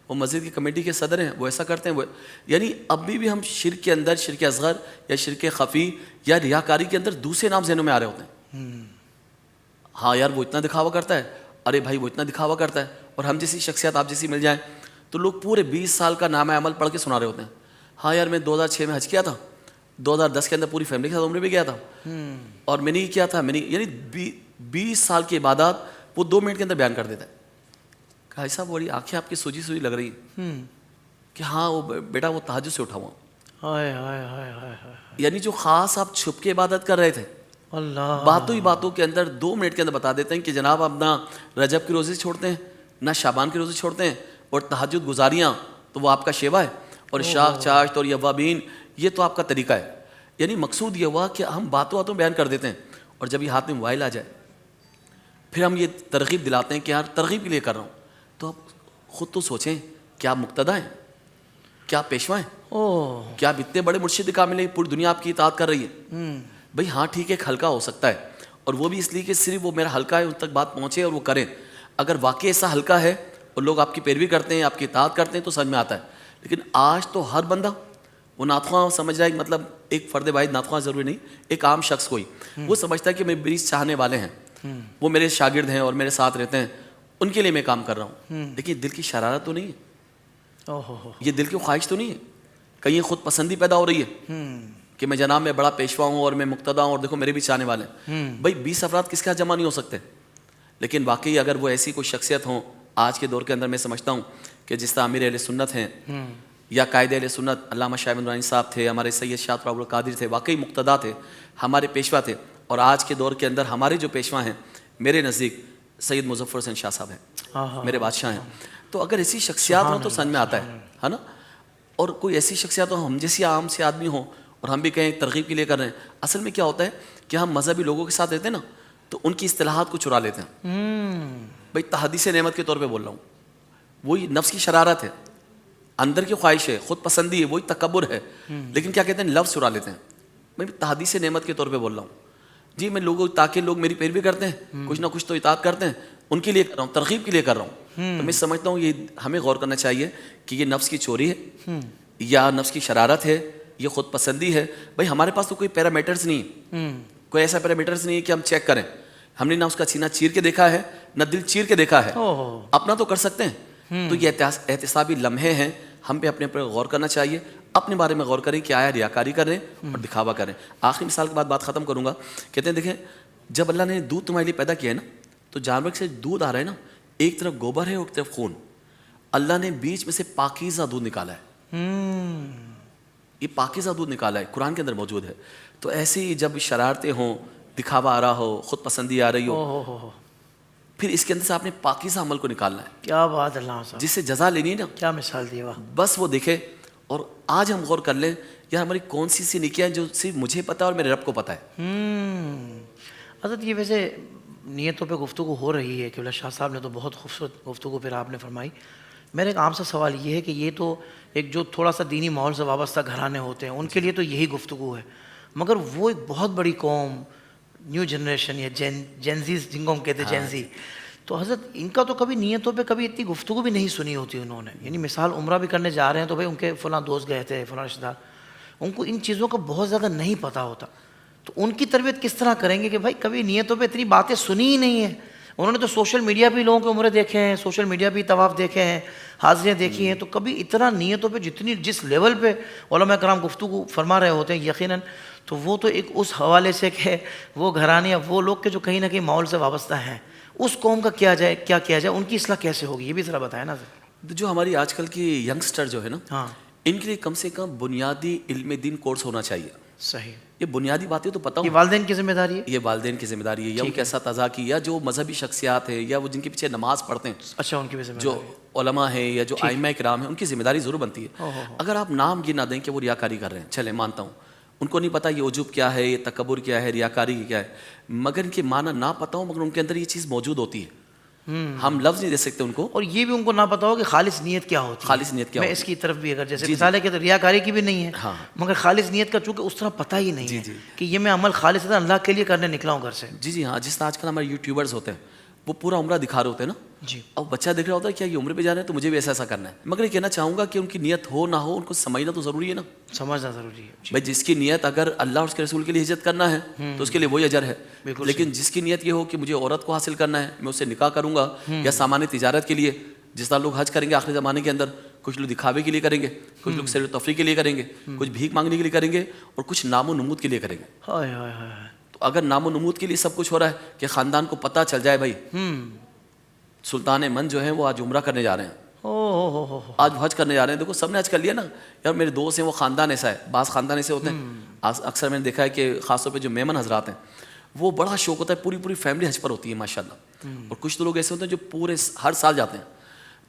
وہ مسجد کی کمیٹی کے صدر ہیں وہ ایسا کرتے ہیں, وہ یعنی ابھی بھی ہم شرک کے اندر شرک اصغر یا شرک خفی یا ریاکاری کے اندر دوسرے نام ذہنوں میں آ رہے ہوتے ہیں. ہاں یار وہ اتنا دکھاوا کرتا ہے, ارے بھائی وہ اتنا دکھاوا کرتا ہے. اور ہم جیسی شخصیت آپ جیسی مل جائیں تو لوگ پورے 20 سال کا نامہ عمل پڑھ کے سنا رہے ہوتے ہیں. ہاں یار میں 2006 میں حج کیا تھا, 2010 کے اندر پوری فیملی کے ساتھ عمرے بھی گیا تھا, اور میں نے یہ کیا تھا, میں نے یعنی 20 سال کی عبادات وہ 2 منٹ کے اندر بیان کر دیتا ہے. بھائی صاحب بڑی آنکھیں آپ کی سوجی سوجی لگ رہی ہیں کہ ہاں وہ بیٹا وہ تہجد سے اٹھا ہوا. ہائے ہائے ہائے ہائے ہائے, یعنی جو خاص آپ چھپ کے عبادت کر رہے تھے, اللہ باتوں ہی باتوں کے اندر 2 منٹ کے اندر بتا دیتے ہیں کہ جناب آپ نہ رجب کی روزے چھوڑتے ہیں, نہ شعبان کی روزے چھوڑتے ہیں, اور تہجد گزاریاں تو وہ آپ کا شیوا ہے, اور شاخ چاشت اور یوابین یہ تو آپ کا طریقہ ہے. یعنی مقصود یہ ہوا کہ ہم باتوں بیان کر دیتے ہیں, اور جب یہ ہاتھ میں موبائل آ جائے پھر ہم یہ ترغیب دلاتے ہیں کہ یار ترغیب کے لیے کر رہا ہوں. تو آپ خود تو سوچیں, کیا آپ مقتدا ہیں, کیا آپ پیشوا ہیں, کیا آپ اتنے بڑے مرشد کامل ہیں, پوری دنیا آپ کی اطاعت کر رہی ہے. بھائی ہاں ٹھیک ہے, ایک حلقہ ہو سکتا ہے, اور وہ بھی اس لیے کہ صرف وہ میرا حلقہ ہے ان تک بات پہنچے اور وہ کریں. اگر واقعی ایسا حلقہ ہے اور لوگ آپ کی پیروی کرتے ہیں, آپ کی اطاعت کرتے ہیں تو سمجھ میں آتا ہے. لیکن آج تو ہر بندہ وہ ناتخواں سمجھ رہا ہے, مطلب ایک فرد واحد ناتخواں ضروری نہیں, ایک عام شخص کوئی وہ سمجھتا ہے کہ میرے 20 چاہنے والے ہیں, وہ میرے شاگرد ہیں اور میرے ساتھ رہتے ہیں, ان کے لیے میں کام کر رہا ہوں. لیکن دل کی شرارت تو نہیں ہے, یہ دل کی خواہش تو نہیں ہے, کہیں خود پسندی پیدا ہو رہی ہے کہ میں جناب میں بڑا پیشوا ہوں اور میں مقتدا ہوں اور دیکھو میرے بھی چاہنے والے ہیں. بھائی 20 افراد کس کے ہاتھ جمع نہیں ہو سکتے, لیکن واقعی اگر وہ ایسی کوئی شخصیت ہوں آج کے دور کے اندر, میں سمجھتا ہوں کہ جس طرح امیر اہل سنت ہیں یا قائد اہل سنت علامہ شاہ نورانی صاحب تھے, ہمارے سید شاہ عبد القادر تھے, واقعی مقتدا تھے, ہمارے پیشوا تھے. اور آج کے دور کے اندر ہمارے جو پیشوا ہیں میرے نزدیک سید مظفر حسین شاہ صاحب ہیں, میرے بادشاہ ہیں. تو اگر ایسی شخصیات ہوں تو سمجھ میں آتا ہے نا. اور کوئی ایسی شخصیات ہوں ہم جیسی عام سے آدمی ہوں اور ہم بھی کہیں ترغیب کے لیے کر رہے ہیں. اصل میں کیا ہوتا ہے کہ ہم مذہبی لوگوں کے ساتھ رہتے ہیں نا, تو ان کی اصطلاحات کو چرا لیتے ہیں. بھائی تحدیث نعمت کے طور پہ بول رہا ہوں, وہی نفس کی شرارت ہے, اندر کی خواہش ہے, خود پسندی ہے, وہی تکبر ہے, لیکن کیا کہتے ہیں لفظ چرا لیتے ہیں. میں تحدیث نعمت کے طور پہ بول رہا ہوں جی, میں لوگوں تاکہ لوگ میری پیروی کرتے ہیں, کچھ نہ کچھ تو اطاعت کرتے ہیں, ان کے لیے کر رہا ہوں, ترغیب کے لیے کر رہا ہوں. تو میں سمجھتا ہوں یہ ہمیں غور کرنا چاہیے کہ یہ نفس کی چوری ہے یا نفس کی شرارت ہے, یہ خود پسندی ہے. بھائی ہمارے پاس تو کوئی پیرامیٹرز نہیں ہے, کوئی ایسا پیرامیٹرز نہیں ہے کہ ہم چیک کریں. ہم نے نہ اس کا سینہ چیر کے دیکھا ہے نہ دل چیر کے دیکھا ہے, اپنا تو کر سکتے ہیں. تو یہ احتسابی لمحے ہیں, ہم پہ اپنے پر غور کرنا چاہیے, اپنے بارے میں غور کریں کہ آیا ریاکاری کر رہے ہیں اور دکھاوا کریں. آخری مثال کے بعد بات ختم کروں گا. کہتے ہیں دیکھیں جب اللہ نے دودھ تمہارے لیے پیدا کیا ہے نا, تو جانور سے دودھ آ رہا ہے نا, ایک طرف گوبر ہے اور ایک طرف خون, اللہ نے بیچ میں سے پاکیزہ دودھ نکالا ہے. یہ پاکیزہ دودھ نکالا ہے, قرآن کے اندر موجود ہے. تو ایسے ہی جب شرارتیں ہوں, دکھاوا آ رہا ہو, خود پسندی آ رہی ہو, پھر اس کے اندر سے آپ نے پاکیزہ عمل کو نکالنا ہے. کیا بات اللہ صاحب, جس سے جزا لینی ہے نا, کیا مثال دی, واہ. بس وہ دیکھے. اور آج ہم غور کر لیں یار ہماری کون سی سی نیکیاں جو صرف مجھے پتہ ہے اور میرے رب کو پتہ ہے. حضرت یہ ویسے نیتوں پہ گفتگو ہو رہی ہے کہ اللہ شاہ صاحب نے تو بہت خوبصورت گفتگو پھر آپ نے فرمائی. میرا ایک عام سا سوال یہ ہے کہ یہ تو ایک جو تھوڑا سا دینی ماحول سے وابستہ گھرانے ہوتے ہیں ان کے لیے تو یہی گفتگو ہے, مگر وہ ایک بہت بڑی قوم, نیو جنریشن یا جینزیز جن کو ہم کہتے ہیں جینزی, تو حضرت ان کا تو کبھی نیتوں پہ کبھی اتنی گفتگو بھی نہیں سنی ہوتی انہوں نے. یعنی مثال عمرہ بھی کرنے جا رہے ہیں تو بھائی ان کے فلاں دوست گئے تھے, فلاں رشتہ دار, ان کو ان چیزوں کا بہت زیادہ نہیں پتہ ہوتا. تو ان کی تربیت کس طرح کریں گے کہ بھائی کبھی نیتوں پہ اتنی باتیں سنی ہی نہیں ہیں, انہوں نے تو سوشل میڈیا پہ لوگوں کے عمرے دیکھے ہیں, سوشل میڈیا پہ طواف دیکھے ہیں, حاضریاں دیکھی ہیں, تو کبھی اتنا نیتوں پہ جس لیول پہ علماء کرام گفتگو فرما رہے ہوتے ہیں یقیناً, تو وہ تو ایک اس حوالے سے کہ وہ گھرانے یا وہ لوگ کے جو کہیں نہ کہیں ماحول سے وابستہ ہیں, اس قوم کا کیا کیا جائے, ان کی اصلاح کیسے ہوگی, یہ بھی ذرا بتائیں نا. جو ہماری آج کل کی ینگسٹر جو ہے نا, ہاں ان کے لیے کم سے کم بنیادی علم دین کورس ہونا چاہیے. صحیح, یہ بنیادی باتیں تو پتہ یہ ہوں, والدین کی ذمہ داری ہے. یہ والدین کی ذمہ داری ہے, یا ان کے اساتذہ کی, یا جو مذہبی شخصیات ہیں, یا وہ جن کے پیچھے نماز پڑھتے ہیں, اچھا ان کی بھی ذمہ جو داری علماء ہیں یا جو ائمہ کرام ہیں, ان کی ذمہ داری ضرور بنتی ہے. اگر آپ نام یہ نہ دیں کہ وہ ریاکاری کر رہے ہیں, چلے مانتا ہوں ان کو نہیں پتہ یہ عجب کیا ہے, یہ تکبر کیا ہے, ریاکاری کیا ہے, مگر ان کے معنی نہ پتہ ہوں, مگر ان کے اندر یہ چیز موجود ہوتی ہے. ہم لفظ نہیں دے سکتے ان کو, اور یہ بھی ان کو نہ پتا ہو کہ خالص نیت کیا ہوتی ہے. خالص نیت کیا میں ہوتی اس کی طرف بھی اگر جیسے مثال ہے کہ ریاکاری کی بھی نہیں ہے, ہاں. مگر خالص نیت کا چونکہ اس طرح پتہ ہی نہیں ہے کہ یہ میں عمل خالص اللہ کے لیے کرنے نکلا ہوں گھر سے. جی ہاں, جس طرح آج کل ہمارے یوٹیوبرز ہوتے ہیں, وہ پورا عمرہ دکھا رہے ہوتے ہیں نا, جی, اب بچہ دیکھ رہا ہوتا ہے کیا یہ عمرے پہ جا رہے ہیں تو مجھے بھی ایسا کرنا ہے. مگر یہ کہنا چاہوں گا کہ ان کی نیت ہو نہ ہو, ان کو سمجھنا تو ضروری ہے نا, سمجھنا ضروری ہے. بھائی جس کی نیت اگر اللہ اور اس کے رسول کے لیے ہجرت کرنا ہے تو اس کے لیے وہی اجر ہے, لیکن جس کی نیت یہ ہو کہ مجھے عورت کو حاصل کرنا ہے, میں اس سے نکاح کروں گا, یا سامان تجارت کے لیے, جس طرح لوگ حج کریں گے آخری زمانے کے اندر, کچھ لوگ دکھاوے کے لیے کریں گے, کچھ لوگ سیر و تفریح کے لیے کریں گے, کچھ بھیک مانگنے کے لیے کریں گے, اور کچھ نام و نمود کے لیے کریں گے. ہائے ہائے ہائے, تو اگر نام و نمود کے لیے سب کچھ ہو رہا ہے کہ خاندان کو پتہ چل جائے بھائی سلطان من جو ہیں وہ آج عمرہ کرنے جا رہے ہیں, آج حج کرنے جا رہے ہیں, دیکھو سب نے حج کر لیا نا یار, میرے دوست ہیں وہ خاندان ایسا ہے, بعض خاندان ایسے ہوتے ہیں, اکثر میں نے دیکھا ہے کہ خاص طور پہ جو میمن حضرات ہیں وہ بڑا شوق ہوتا ہے, پوری فیملی حج پر ہوتی ہے ماشاءاللہ, اور کچھ تو لوگ ایسے ہوتے ہیں جو پورے ہر سال جاتے ہیں.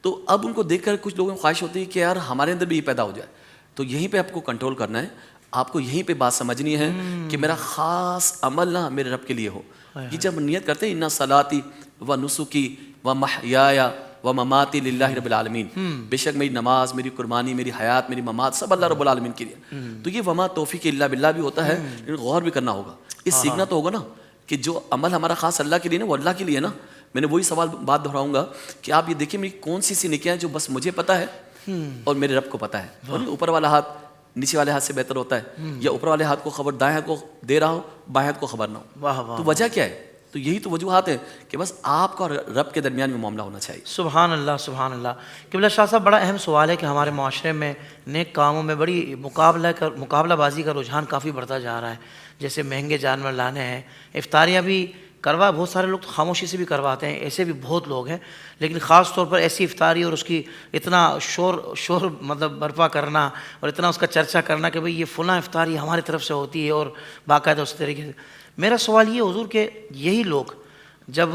تو اب ان کو دیکھ کر کچھ لوگوں میں خواہش ہوتی ہے کہ یار ہمارے اندر بھی یہ پیدا ہو جائے. تو یہیں پہ آپ کو کنٹرول کرنا ہے, آپ کو یہیں پہ بات سمجھنی ہے کہ میرا خاص عمل نہ میرے رب کے لیے ہو. یہ جب نیت کرتے ہیں ان صلاتی و نسکی و محیای و مماتی للہ رب العالمین, بے شک میری نماز, میری قربانی, میری حیات, میری ممات سب اللہ رب العالمین کے لیے. تو یہ وما توفیق الا باللہ بھی ہوتا ہے, لیکن غور بھی کرنا ہوگا, اس سیکھنا تو ہوگا نا کہ جو عمل ہمارا خاص اللہ کے لیے نا وہ اللہ کے لیے نا. میں نے وہی سوال بات دہراؤں گا کہ آپ یہ دیکھیں میری کون سی نیکیاں ہیں جو بس مجھے پتہ ہے اور میرے رب کو پتہ ہے, اور اوپر والا ہاتھ نیچے والے ہاتھ سے بہتر ہوتا ہے, یا اوپر والے ہاتھ کو خبر دائیں ہاتھ کو دے رہا ہو, بائیں ہاتھ کو خبر نہ ہو. تو وجہ کیا ہے؟ تو یہی تو وجوہات ہیں کہ بس آپ کا اور رب کے درمیان میں معاملہ ہونا چاہیے. سبحان اللہ سبحان اللہ. قبلہ شاہ صاحب, بڑا اہم سوال ہے کہ ہمارے معاشرے میں نیک کاموں میں بڑی مقابلہ بازی کا رجحان کافی بڑھتا جا رہا ہے. جیسے مہنگے جانور لانے ہیں, افطاریاں بھی بہت سارے لوگ تو خاموشی سے بھی کرواتے ہیں, ایسے بھی بہت لوگ ہیں, لیکن خاص طور پر ایسی افطاری اور اس کی اتنا شور مطلب برپا کرنا اور اتنا اس کا چرچا کرنا کہ بھئی یہ فلاں افطاری ہماری طرف سے ہوتی ہے, اور باقاعدہ اس طریقے سے. میرا سوال یہ حضور کہ یہی لوگ جب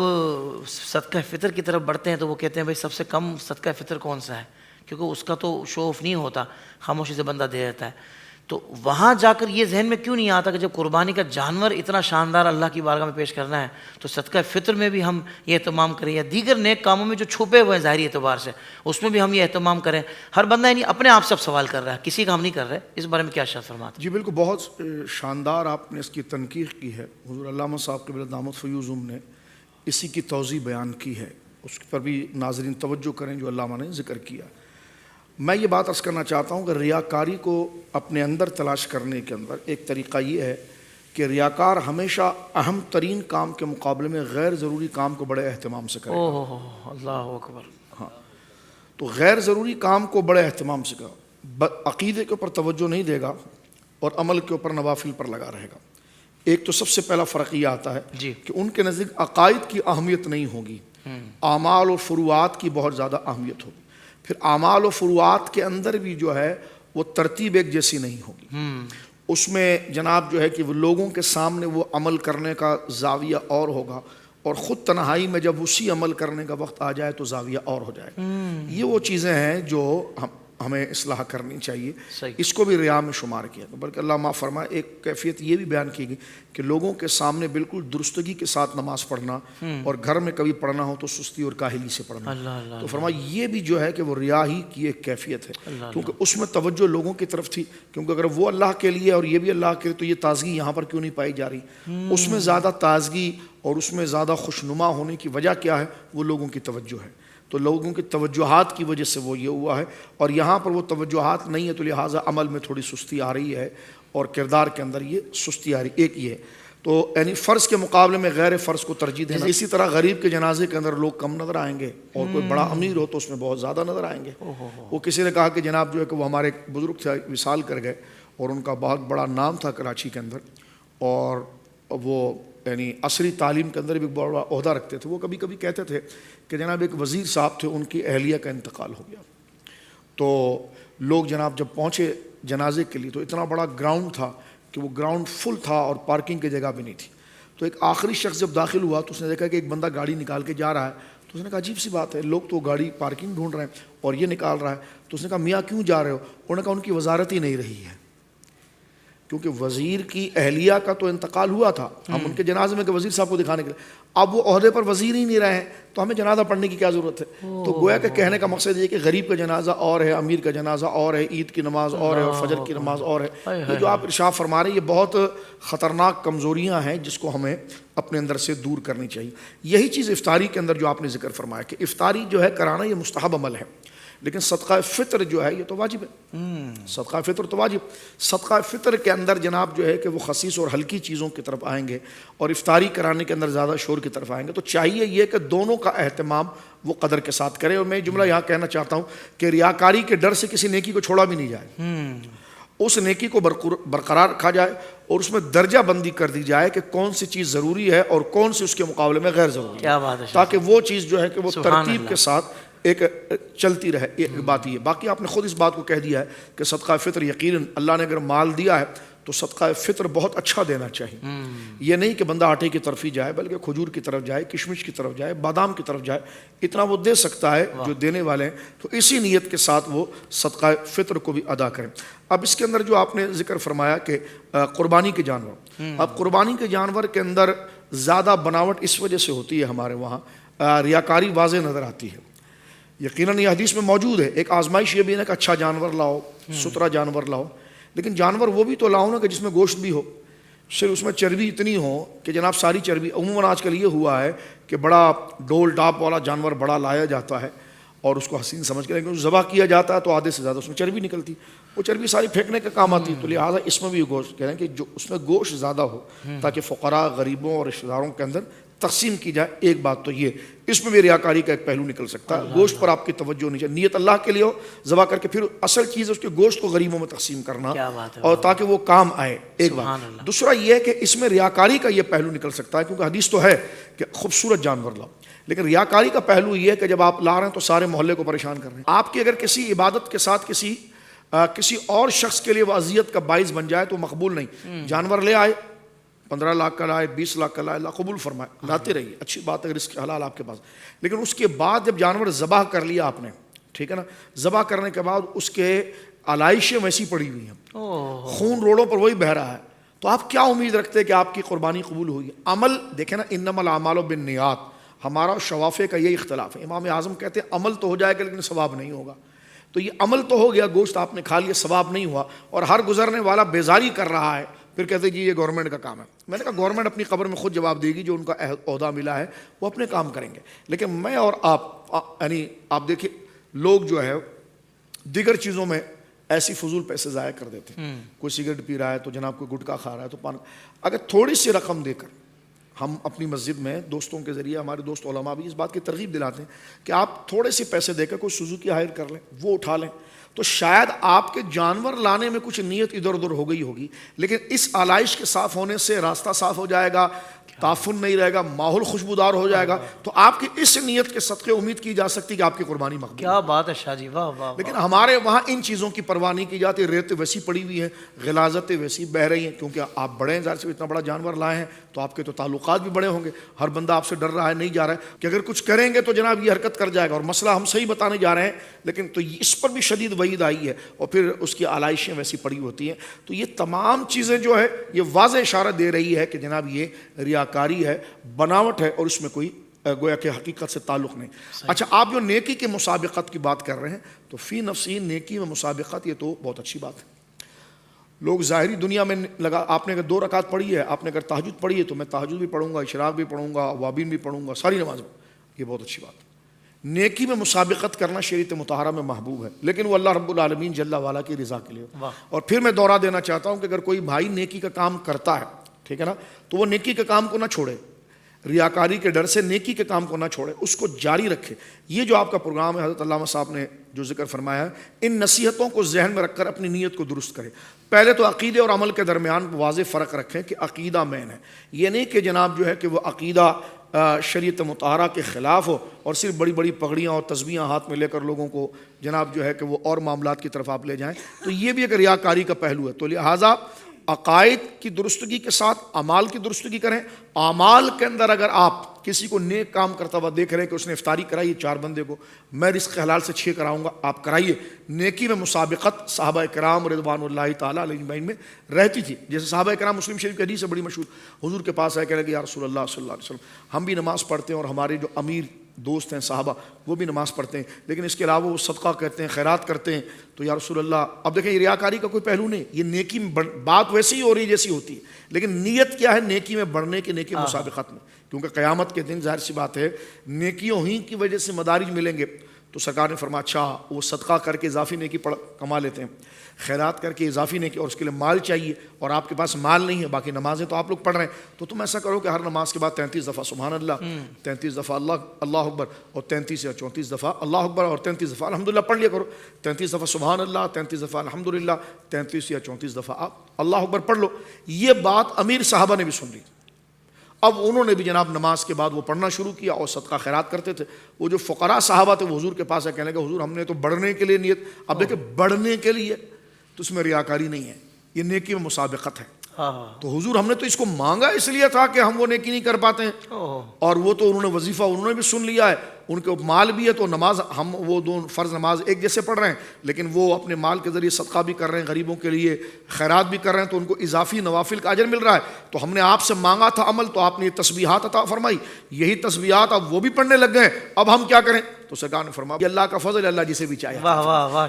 صدقہ فطر کی طرف بڑھتے ہیں تو وہ کہتے ہیں بھئی سب سے کم صدقہ فطر کون سا ہے, کیونکہ اس کا تو شو آف نہیں ہوتا, خاموشی سے بندہ دے دیتا ہے. تو وہاں جا کر یہ ذہن میں کیوں نہیں آتا کہ جب قربانی کا جانور اتنا شاندار اللہ کی بارگاہ میں پیش کرنا ہے تو صدقہ فطر میں بھی ہم یہ اہتمام کریں, یا دیگر نیک کاموں میں جو چھپے ہوئے ہیں ظاہری اعتبار سے اس میں بھی ہم یہ اہتمام کریں. ہر بندہ یعنی اپنے آپ سے سوال کر رہا ہے, کسی کا ہم نہیں کر رہے. اس بارے میں کیا ارشاد فرماتے ہیں؟ جی بالکل, بہت شاندار آپ نے اس کی تنقیح کی ہے. حضور علامہ صاحب قبلہ دامت فیوزم نے اسی کی توضیح بیان کی ہے, اس پر بھی ناظرین توجہ کریں جو علامہ نے ذکر کیا. میں یہ بات عرض کرنا چاہتا ہوں کہ ریاکاری کو اپنے اندر تلاش کرنے کے اندر ایک طریقہ یہ ہے کہ ریاکار ہمیشہ اہم ترین کام کے مقابلے میں غیر ضروری کام کو بڑے اہتمام سے کرے گا. اللہ اکبر. ہاں, تو غیر ضروری کام کو بڑے اہتمام سے کرے, عقیدے کے اوپر توجہ نہیں دے گا اور عمل کے اوپر نوافل پر لگا رہے گا. ایک تو سب سے پہلا فرق یہ آتا ہے کہ ان کے نزدیک عقائد کی اہمیت نہیں ہوگی, اعمال اور فروعات کی بہت زیادہ اہمیت ہوگی. پھر اعمال و فروعات کے اندر بھی جو ہے وہ ترتیب ایک جیسی نہیں ہوگی. اس میں جناب جو ہے کہ وہ لوگوں کے سامنے وہ عمل کرنے کا زاویہ اور ہوگا, اور خود تنہائی میں جب اسی عمل کرنے کا وقت آ جائے تو زاویہ اور ہو جائے گا. یہ وہ چیزیں ہیں جو ہمیں اصلاح کرنی چاہیے. اس کو بھی ریا میں شمار کیا, بلکہ اللہ معاف فرمائے ایک کیفیت یہ بھی بیان کی گئی کہ لوگوں کے سامنے بالکل درستگی کے ساتھ نماز پڑھنا, اور گھر میں کبھی پڑھنا ہو تو سستی اور کاہلی سے پڑھنا. تو فرمایا یہ بھی جو ہے کہ وہ ریا ہی کی ایک کیفیت ہے, کیونکہ اس میں توجہ لوگوں کی طرف تھی. کیونکہ اگر وہ اللہ کے لیے اور یہ بھی اللہ کے لیے تو یہ تازگی یہاں پر کیوں نہیں پائی جا رہی؟ اس میں زیادہ تازگی اور اس میں زیادہ خوشنما ہونے کی وجہ کیا ہے؟ وہ لوگوں کی توجہ ہے. تو لوگوں کی توجہات کی وجہ سے وہ یہ ہوا ہے, اور یہاں پر وہ توجہات نہیں ہے تو لہٰذا عمل میں تھوڑی سستی آ رہی ہے اور کردار کے اندر یہ سستی آ رہی. ایک یہ ہے. تو یعنی فرض کے مقابلے میں غیر فرض کو ترجیح دینا. اسی طرح غریب کے جنازے کے اندر لوگ کم نظر آئیں گے اور کوئی بڑا امیر ہو تو اس میں بہت زیادہ نظر آئیں گے. وہ کسی نے کہا کہ جناب جو ہے کہ وہ ہمارے ایک بزرگ تھے وصال کر گئے اور ان کا بہت بڑا نام تھا کراچی کے اندر اور وہ یعنی عصری تعلیم کے اندر بھی بڑا عہدہ رکھتے تھے. وہ کبھی کبھی کہتے تھے کہ جناب ایک وزیر صاحب تھے ان کی اہلیہ کا انتقال ہو گیا تو لوگ جناب جب پہنچے جنازے کے لیے تو اتنا بڑا گراؤنڈ تھا کہ وہ گراؤنڈ فل تھا اور پارکنگ کی جگہ بھی نہیں تھی. تو ایک آخری شخص جب داخل ہوا تو اس نے دیکھا کہ ایک بندہ گاڑی نکال کے جا رہا ہے. تو اس نے کہا عجیب سی بات ہے, لوگ تو گاڑی پارکنگ ڈھونڈ رہے ہیں اور یہ نکال رہا ہے. تو اس نے کہا میاں کیوں جا رہے ہو؟ انہوں نے کہا ان کی وزارت ہی نہیں رہی ہے, کیونکہ وزیر کی اہلیہ کا تو انتقال ہوا تھا, ہم ان کے جنازے میں کہ وزیر صاحب کو دکھانے کے لیے, اب وہ عہدے پر وزیر ہی نہیں رہے ہیں تو ہمیں جنازہ پڑھنے کی کیا ضرورت ہے. تو گویا کہ کہنے کا مقصد یہ کہ غریب کا جنازہ اور ہے, امیر کا جنازہ اور ہے, عید کی نماز اور ہے اور فجر کی نماز اور ہے. یہ جو آپ ارشاد فرما رہے ہیں یہ بہت خطرناک کمزوریاں ہیں جس کو ہمیں اپنے اندر سے دور کرنی چاہیے. یہی چیز افطاری کے اندر جو آپ نے ذکر فرمایا کہ افطاری جو ہے کرانا یہ مستحب عمل ہے, لیکن صدقہ فطر جو ہے یہ تو واجب ہے. صدقہ فطر تو واجب. صدقہ فطر کے اندر جناب جو ہے کہ وہ خسیس اور ہلکی چیزوں کی طرف آئیں گے اور افطاری کرانے کے اندر زیادہ شور کی طرف آئیں گے. تو چاہیے یہ کہ دونوں کا اہتمام وہ قدر کے ساتھ کرے. اور میں جملہ یہاں کہنا چاہتا ہوں کہ ریاکاری کے ڈر سے کسی نیکی کو چھوڑا بھی نہیں جائے, اس نیکی کو برقرار رکھا جائے اور اس میں درجہ بندی کر دی جائے کہ کون سی چیز ضروری ہے اور کون سی اس کے مقابلے میں غیر ضروری ہے, تاکہ وہ چیز جو ہے کہ وہ ترتیب کے ساتھ ایک چلتی رہے. ایک بات یہ, باقی آپ نے خود اس بات کو کہہ دیا ہے کہ صدقہ فطر یقیناً اللہ نے اگر مال دیا ہے تو صدقہ فطر بہت اچھا دینا چاہیے. یہ نہیں کہ بندہ آٹے کی طرف ہی جائے بلکہ کھجور کی طرف جائے, کشمش کی طرف جائے, بادام کی طرف جائے, اتنا وہ دے سکتا ہے جو دینے والے ہیں. تو اسی نیت کے ساتھ وہ صدقہ فطر کو بھی ادا کریں. اب اس کے اندر جو آپ نے ذکر فرمایا کہ قربانی کے جانور, اب قربانی کے جانور کے اندر زیادہ بناوٹ اس وجہ سے ہوتی ہے ہمارے وہاں, ریاکاری واضح نظر آتی ہے. یقیناً یہ حدیث میں موجود ہے. ایک آزمائش یہ بھی ہے کہ اچھا جانور لاؤ, ستھرا جانور لاؤ, لیکن جانور وہ بھی تو لاؤ نا کہ جس میں گوشت بھی ہو, صرف اس میں چربی اتنی ہو کہ جناب ساری چربی. عموماً آج کل یہ ہوا ہے کہ بڑا ڈول ڈاپ والا جانور بڑا لایا جاتا ہے اور اس کو حسین سمجھ کے, لیکن ذبح کیا جاتا ہے تو آدھے سے زیادہ اس میں چربی نکلتی, وہ چربی ساری پھینکنے کا کام آتی. تو لہٰذا اس میں بھی گوشت کہہ رہے ہیں کہ جو اس میں گوشت زیادہ ہو تاکہ فقراء, غریبوں اور رشتہ داروں کے اندر تقسیم کی جائے. ایک بات تو یہ, اس میں بھی ریاکاری کا ایک پہلو نکل سکتا ہے. گوشت پر آپ کی توجہ نہیں چاہیے, نیت اللہ کے لیے ہو, ذبح کر کے پھر اصل چیز ہے اس کے گوشت کو غریبوں میں تقسیم کرنا اور تاکہ وہ کام آئے. ایک بات. دوسرا یہ ہے کہ اس میں ریاکاری کا یہ پہلو نکل سکتا ہے, کیونکہ حدیث تو ہے کہ خوبصورت جانور لاؤ, لیکن ریاکاری کا پہلو یہ ہے کہ جب آپ لا رہے ہیں تو سارے محلے کو پریشان کر رہے ہیں. آپ کی اگر کسی عبادت کے ساتھ کسی اور شخص کے لیے وہ اذیت کا باعث بن جائے تو مقبول نہیں. جانور لے آئے, 15 لاکھ کا لائے, 20 لاکھ کا لائے, اللہ قبول فرمائے, لاتے رہیے, اچھی بات ہے, رزق حلال آپ کے پاس. لیکن اس کے بعد جب جانور ذبح کر لیا آپ نے, ٹھیک ہے نا, ذبح کرنے کے بعد اس کے علائشیں ویسی پڑی ہوئی ہیں, خون روڑوں پر وہی بہہ رہا ہے, تو آپ کیا امید رکھتے ہیں کہ آپ کی قربانی قبول ہوگی؟ عمل دیکھیں نا, انما الاعمال بالنیات, ہمارا شوافے کا یہ اختلاف ہے. امام اعظم کہتے ہیں عمل تو ہو جائے گا لیکن ثواب نہیں ہوگا. تو یہ عمل تو ہو گیا, گوشت آپ نے کھا لیا, ثواب نہیں ہوا, اور ہر گزرنے والا بیزاری کر رہا ہے, پھر کہتے جی یہ گورنمنٹ کا کام ہے. میں نے کہا گورنمنٹ اپنی قبر میں خود جواب دے گی, جو ان کا عہدہ ملا ہے وہ اپنے کام کریں گے. لیکن میں اور آپ یعنی آپ دیکھیں لوگ جو ہے دیگر چیزوں میں ایسی فضول پیسے ضائع کر دیتے ہیں. کوئی سگریٹ پی رہا ہے تو جناب کوئی گٹکا کھا رہا ہے تو پان, اگر تھوڑی سی رقم دے کر ہم اپنی مسجد میں دوستوں کے ذریعے, ہمارے دوست علماء بھی اس بات کی ترغیب دلاتے ہیں کہ آپ تھوڑے سے پیسے دے کر کوئی سوزوکی ہائر کر لیں, وہ اٹھا لیں, تو شاید آپ کے جانور لانے میں کچھ نیت ادھر ادھر ہو گئی ہوگی, لیکن اس آلائش کے صاف ہونے سے راستہ صاف ہو جائے گا, تعفن نہیں رہے گا, ماحول خوشبودار ہو جائے گا. تو آپ کی اس نیت کے صدقے امید کی جا سکتی کہ آپ کی قربانی مقبول. کیا بات ہے شاہ جی, واہ واہ. لیکن ہمارے وہاں ان چیزوں کی پرواہ نہیں کی جاتی. ریت ویسی پڑی ہوئی ہے, غلاظتیں ویسی بہ رہی ہیں, کیونکہ آپ بڑے ہیں, ظاہر سے اتنا بڑا جانور لائے ہیں تو آپ کے تو تعلقات بھی بڑے ہوں گے. ہر بندہ آپ سے ڈر رہا ہے, نہیں جا رہا ہے کہ اگر کچھ کریں گے تو جناب یہ حرکت کر جائے گا, اور مسئلہ ہم صحیح بتانے جا رہے ہیں, لیکن تو اس پر بھی شدید وعید آئی ہے, اور پھر اس کی آلائشیں ویسی پڑی ہوتی ہیں. تو یہ تمام چیزیں جو ہے یہ واضح اشارہ دے رہی ہے کہ جناب یہ ریاکاری ہے, بناوٹ ہے, اور اس میں کوئی گویا کہ حقیقت سے تعلق نہیں. اچھا, آپ جو نیکی کے مسابقت کی بات کر رہے ہیں تو فی نفسی نیکی میں مسابقت یہ تو بہت اچھی بات ہے. لوگ ظاہری دنیا میں لگا, آپ نے اگر 2 رکعت پڑھی ہے, آپ نے اگر تہجد پڑھی ہے تو میں تہجد بھی پڑھوں گا, اشراق بھی پڑھوں گا, اوابین بھی پڑھوں گا, ساری نماز, یہ بہت اچھی بات ہے. نیکی میں مسابقت کرنا شریعت مطہرہ میں محبوب ہے, لیکن وہ اللہ رب العالمین جل والا کی رضا کے لیے. اور پھر میں دورہ دینا چاہتا ہوں کہ اگر کوئی بھائی نیکی کا کام کرتا ہے ٹھیک ہے نا. تو وہ نیکی کے کام کو نہ چھوڑے, ریاکاری کے ڈر سے نیکی کے کام کو نہ چھوڑے, اس کو جاری رکھے. یہ جو آپ کا پروگرام ہے, حضرت علامہ صاحب نے جو ذکر فرمایا ہے, ان نصیحتوں کو ذہن میں رکھ کر اپنی نیت کو درست کرے. پہلے تو عقیدے اور عمل کے درمیان واضح فرق رکھیں کہ عقیدہ مین ہے. یہ نہیں کہ جناب جو ہے کہ وہ عقیدہ شریعت مطہرہ کے خلاف ہو اور صرف بڑی بڑی پگڑیاں اور تسبیحاں ہاتھ میں لے کر لوگوں کو جناب جو ہے کہ وہ اور معاملات کی طرف آپ لے جائیں, تو یہ بھی ایک ریاکاری کا پہلو ہے. تو لہٰذا عقائد کی درستگی کے ساتھ اعمال کی درستگی کریں. اعمال کے اندر اگر آپ کسی کو نیک کام کرتا ہوا دیکھ رہے ہیں کہ اس نے افطاری کرائی 4 بندے کو, میں رزق حلال سے 6 کراؤں گا, آپ کرائیے. نیکی میں مسابقت صحابہ کرام رضوان اللہ تعالیٰ علیہ اجمعین میں رہتی تھی. جیسے صحابہ کرام, مسلم شریف کی حدیث ہے بڑی مشہور, حضور کے پاس آئے کہنے لگے یا رسول اللہ صلی اللہ علیہ وسلم, ہم بھی نماز پڑھتے ہیں اور ہمارے جو امیر دوست ہیں صحابہ وہ بھی نماز پڑھتے ہیں, لیکن اس کے علاوہ وہ صدقہ کرتے ہیں, خیرات کرتے ہیں, تو یا رسول اللہ. اب دیکھیں یہ ریاکاری کا کوئی پہلو نہیں, یہ نیکی میں بات ویسی ہی ہو رہی جیسی ہوتی ہے, لیکن نیت کیا ہے نیکی میں بڑھنے کی, نیکی مسابقت میں. کیونکہ قیامت کے دن ظاہر سی بات ہے نیکیوں ہی کی وجہ سے مدارج ملیں گے. تو سرکار نے فرمایا اچھا وہ صدقہ کر کے اضافی نیکی کما لیتے ہیں, خیرات کر کے اضافی نیکی, اور اس کے لیے مال چاہیے اور آپ کے پاس مال نہیں ہے, باقی نمازیں تو آپ لوگ پڑھ رہے ہیں, تو تم ایسا کرو کہ ہر نماز کے بعد 33 دفعہ سبحان اللہ, 33 دفعہ اللہ اکبر, اور 33 یا 34 دفعہ اللہ اکبر, اور 33 دفعہ الحمدللہ پڑھ لیا کرو. 33 دفعہ سبحان اللہ, 33 دفعہ الحمدللہ, 33 یا 34 دفعہ آپ اللہ اکبر پڑھ لو. یہ بات امیر صحابہ نے بھی سن لی. اب انہوں نے بھی جناب نماز کے بعد وہ پڑھنا شروع کیا اور صدقہ خیرات کرتے تھے. وہ جو فقراء صحابہ تھے وہ حضور کے پاس ہے, کہنے لگے حضور ہم نے تو بڑھنے کے لیے نیت, اب دیکھیں بڑھنے کے لیے تو اس میں ریاکاری نہیں ہے, یہ نیکی میں مسابقت ہے. تو حضور ہم نے تو اس کو مانگا اس لیے تھا کہ ہم وہ نیکی نہیں کر پاتے ہیں, اور وہ تو انہوں نے وظیفہ انہوں نے بھی سن لیا ہے, ان کے مال بھی ہے, تو نماز ہم وہ دو فرض نماز ایک جیسے پڑھ رہے ہیں, لیکن وہ اپنے مال کے ذریعے صدقہ بھی کر رہے ہیں, غریبوں کے لیے خیرات بھی کر رہے ہیں, تو ان کو اضافی نوافل کا اجر مل رہا ہے. تو ہم نے آپ سے مانگا تھا عمل, تو آپ نے یہ تسبیحات عطا فرمائی, یہی تسبیحات اب وہ بھی پڑھنے لگ گئے, اب ہم کیا کریں؟ تو سرکار نے فرمایا یہ اللہ کا فضل, اللہ جسے بھی چاہے.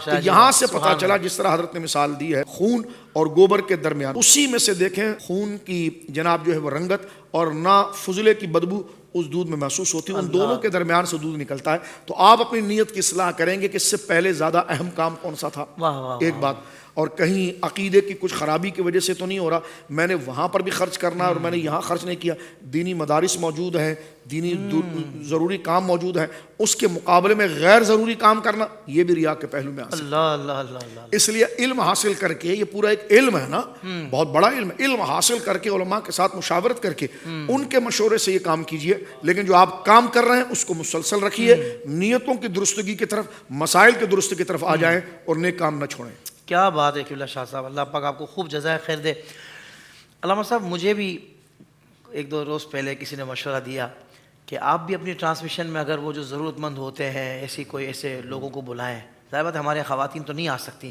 تو یہاں سے پتہ چلا جس طرح حضرت نے مثال دی ہے خون اور گوبر کے درمیان, اسی میں سے دیکھیں خون کی جناب جو ہے وہ رنگت اور نہ فضلے کی بدبو اس دودھ میں محسوس ہوتی ہے, ان دونوں کے درمیان سے دودھ نکلتا ہے. تو آپ اپنی نیت کی اصلاح کریں گے کہ اس سے پہلے زیادہ اہم کام کون سا تھا. ایک بات, اور کہیں عقیدے کی کچھ خرابی کی وجہ سے تو نہیں ہو رہا میں نے وہاں پر بھی خرچ کرنا اور میں نے یہاں خرچ نہیں کیا. دینی مدارس موجود ہیں, دینی ضروری کام موجود ہیں, اس کے مقابلے میں غیر ضروری کام کرنا, یہ بھی ریا کے پہلو میں آ سکتا ہے. اس لیے علم حاصل کر کے, یہ پورا ایک علم ہے نا, بہت بڑا علم ہے, علم حاصل کر کے علماء کے ساتھ مشاورت کر کے ان کے مشورے سے یہ کام کیجئے. لیکن جو آپ کام کر رہے ہیں اس کو مسلسل رکھیے, نیتوں کی درستگی کی طرف, مسائل کی درستگی کی طرف آ جائیں اور نیک کام نہ چھوڑیں. کیا بات ہے قبلہ شاہ صاحب, اللہ پاک آپ کو خوب جزائے خیر دے. علامہ صاحب مجھے بھی 1-2 روز پہلے کسی نے مشورہ دیا کہ آپ بھی اپنی ٹرانسمیشن میں اگر وہ جو ضرورت مند ہوتے ہیں ایسے لوگوں کو بلائیں. ظاہر بات ہمارے خواتین تو نہیں آ سکتی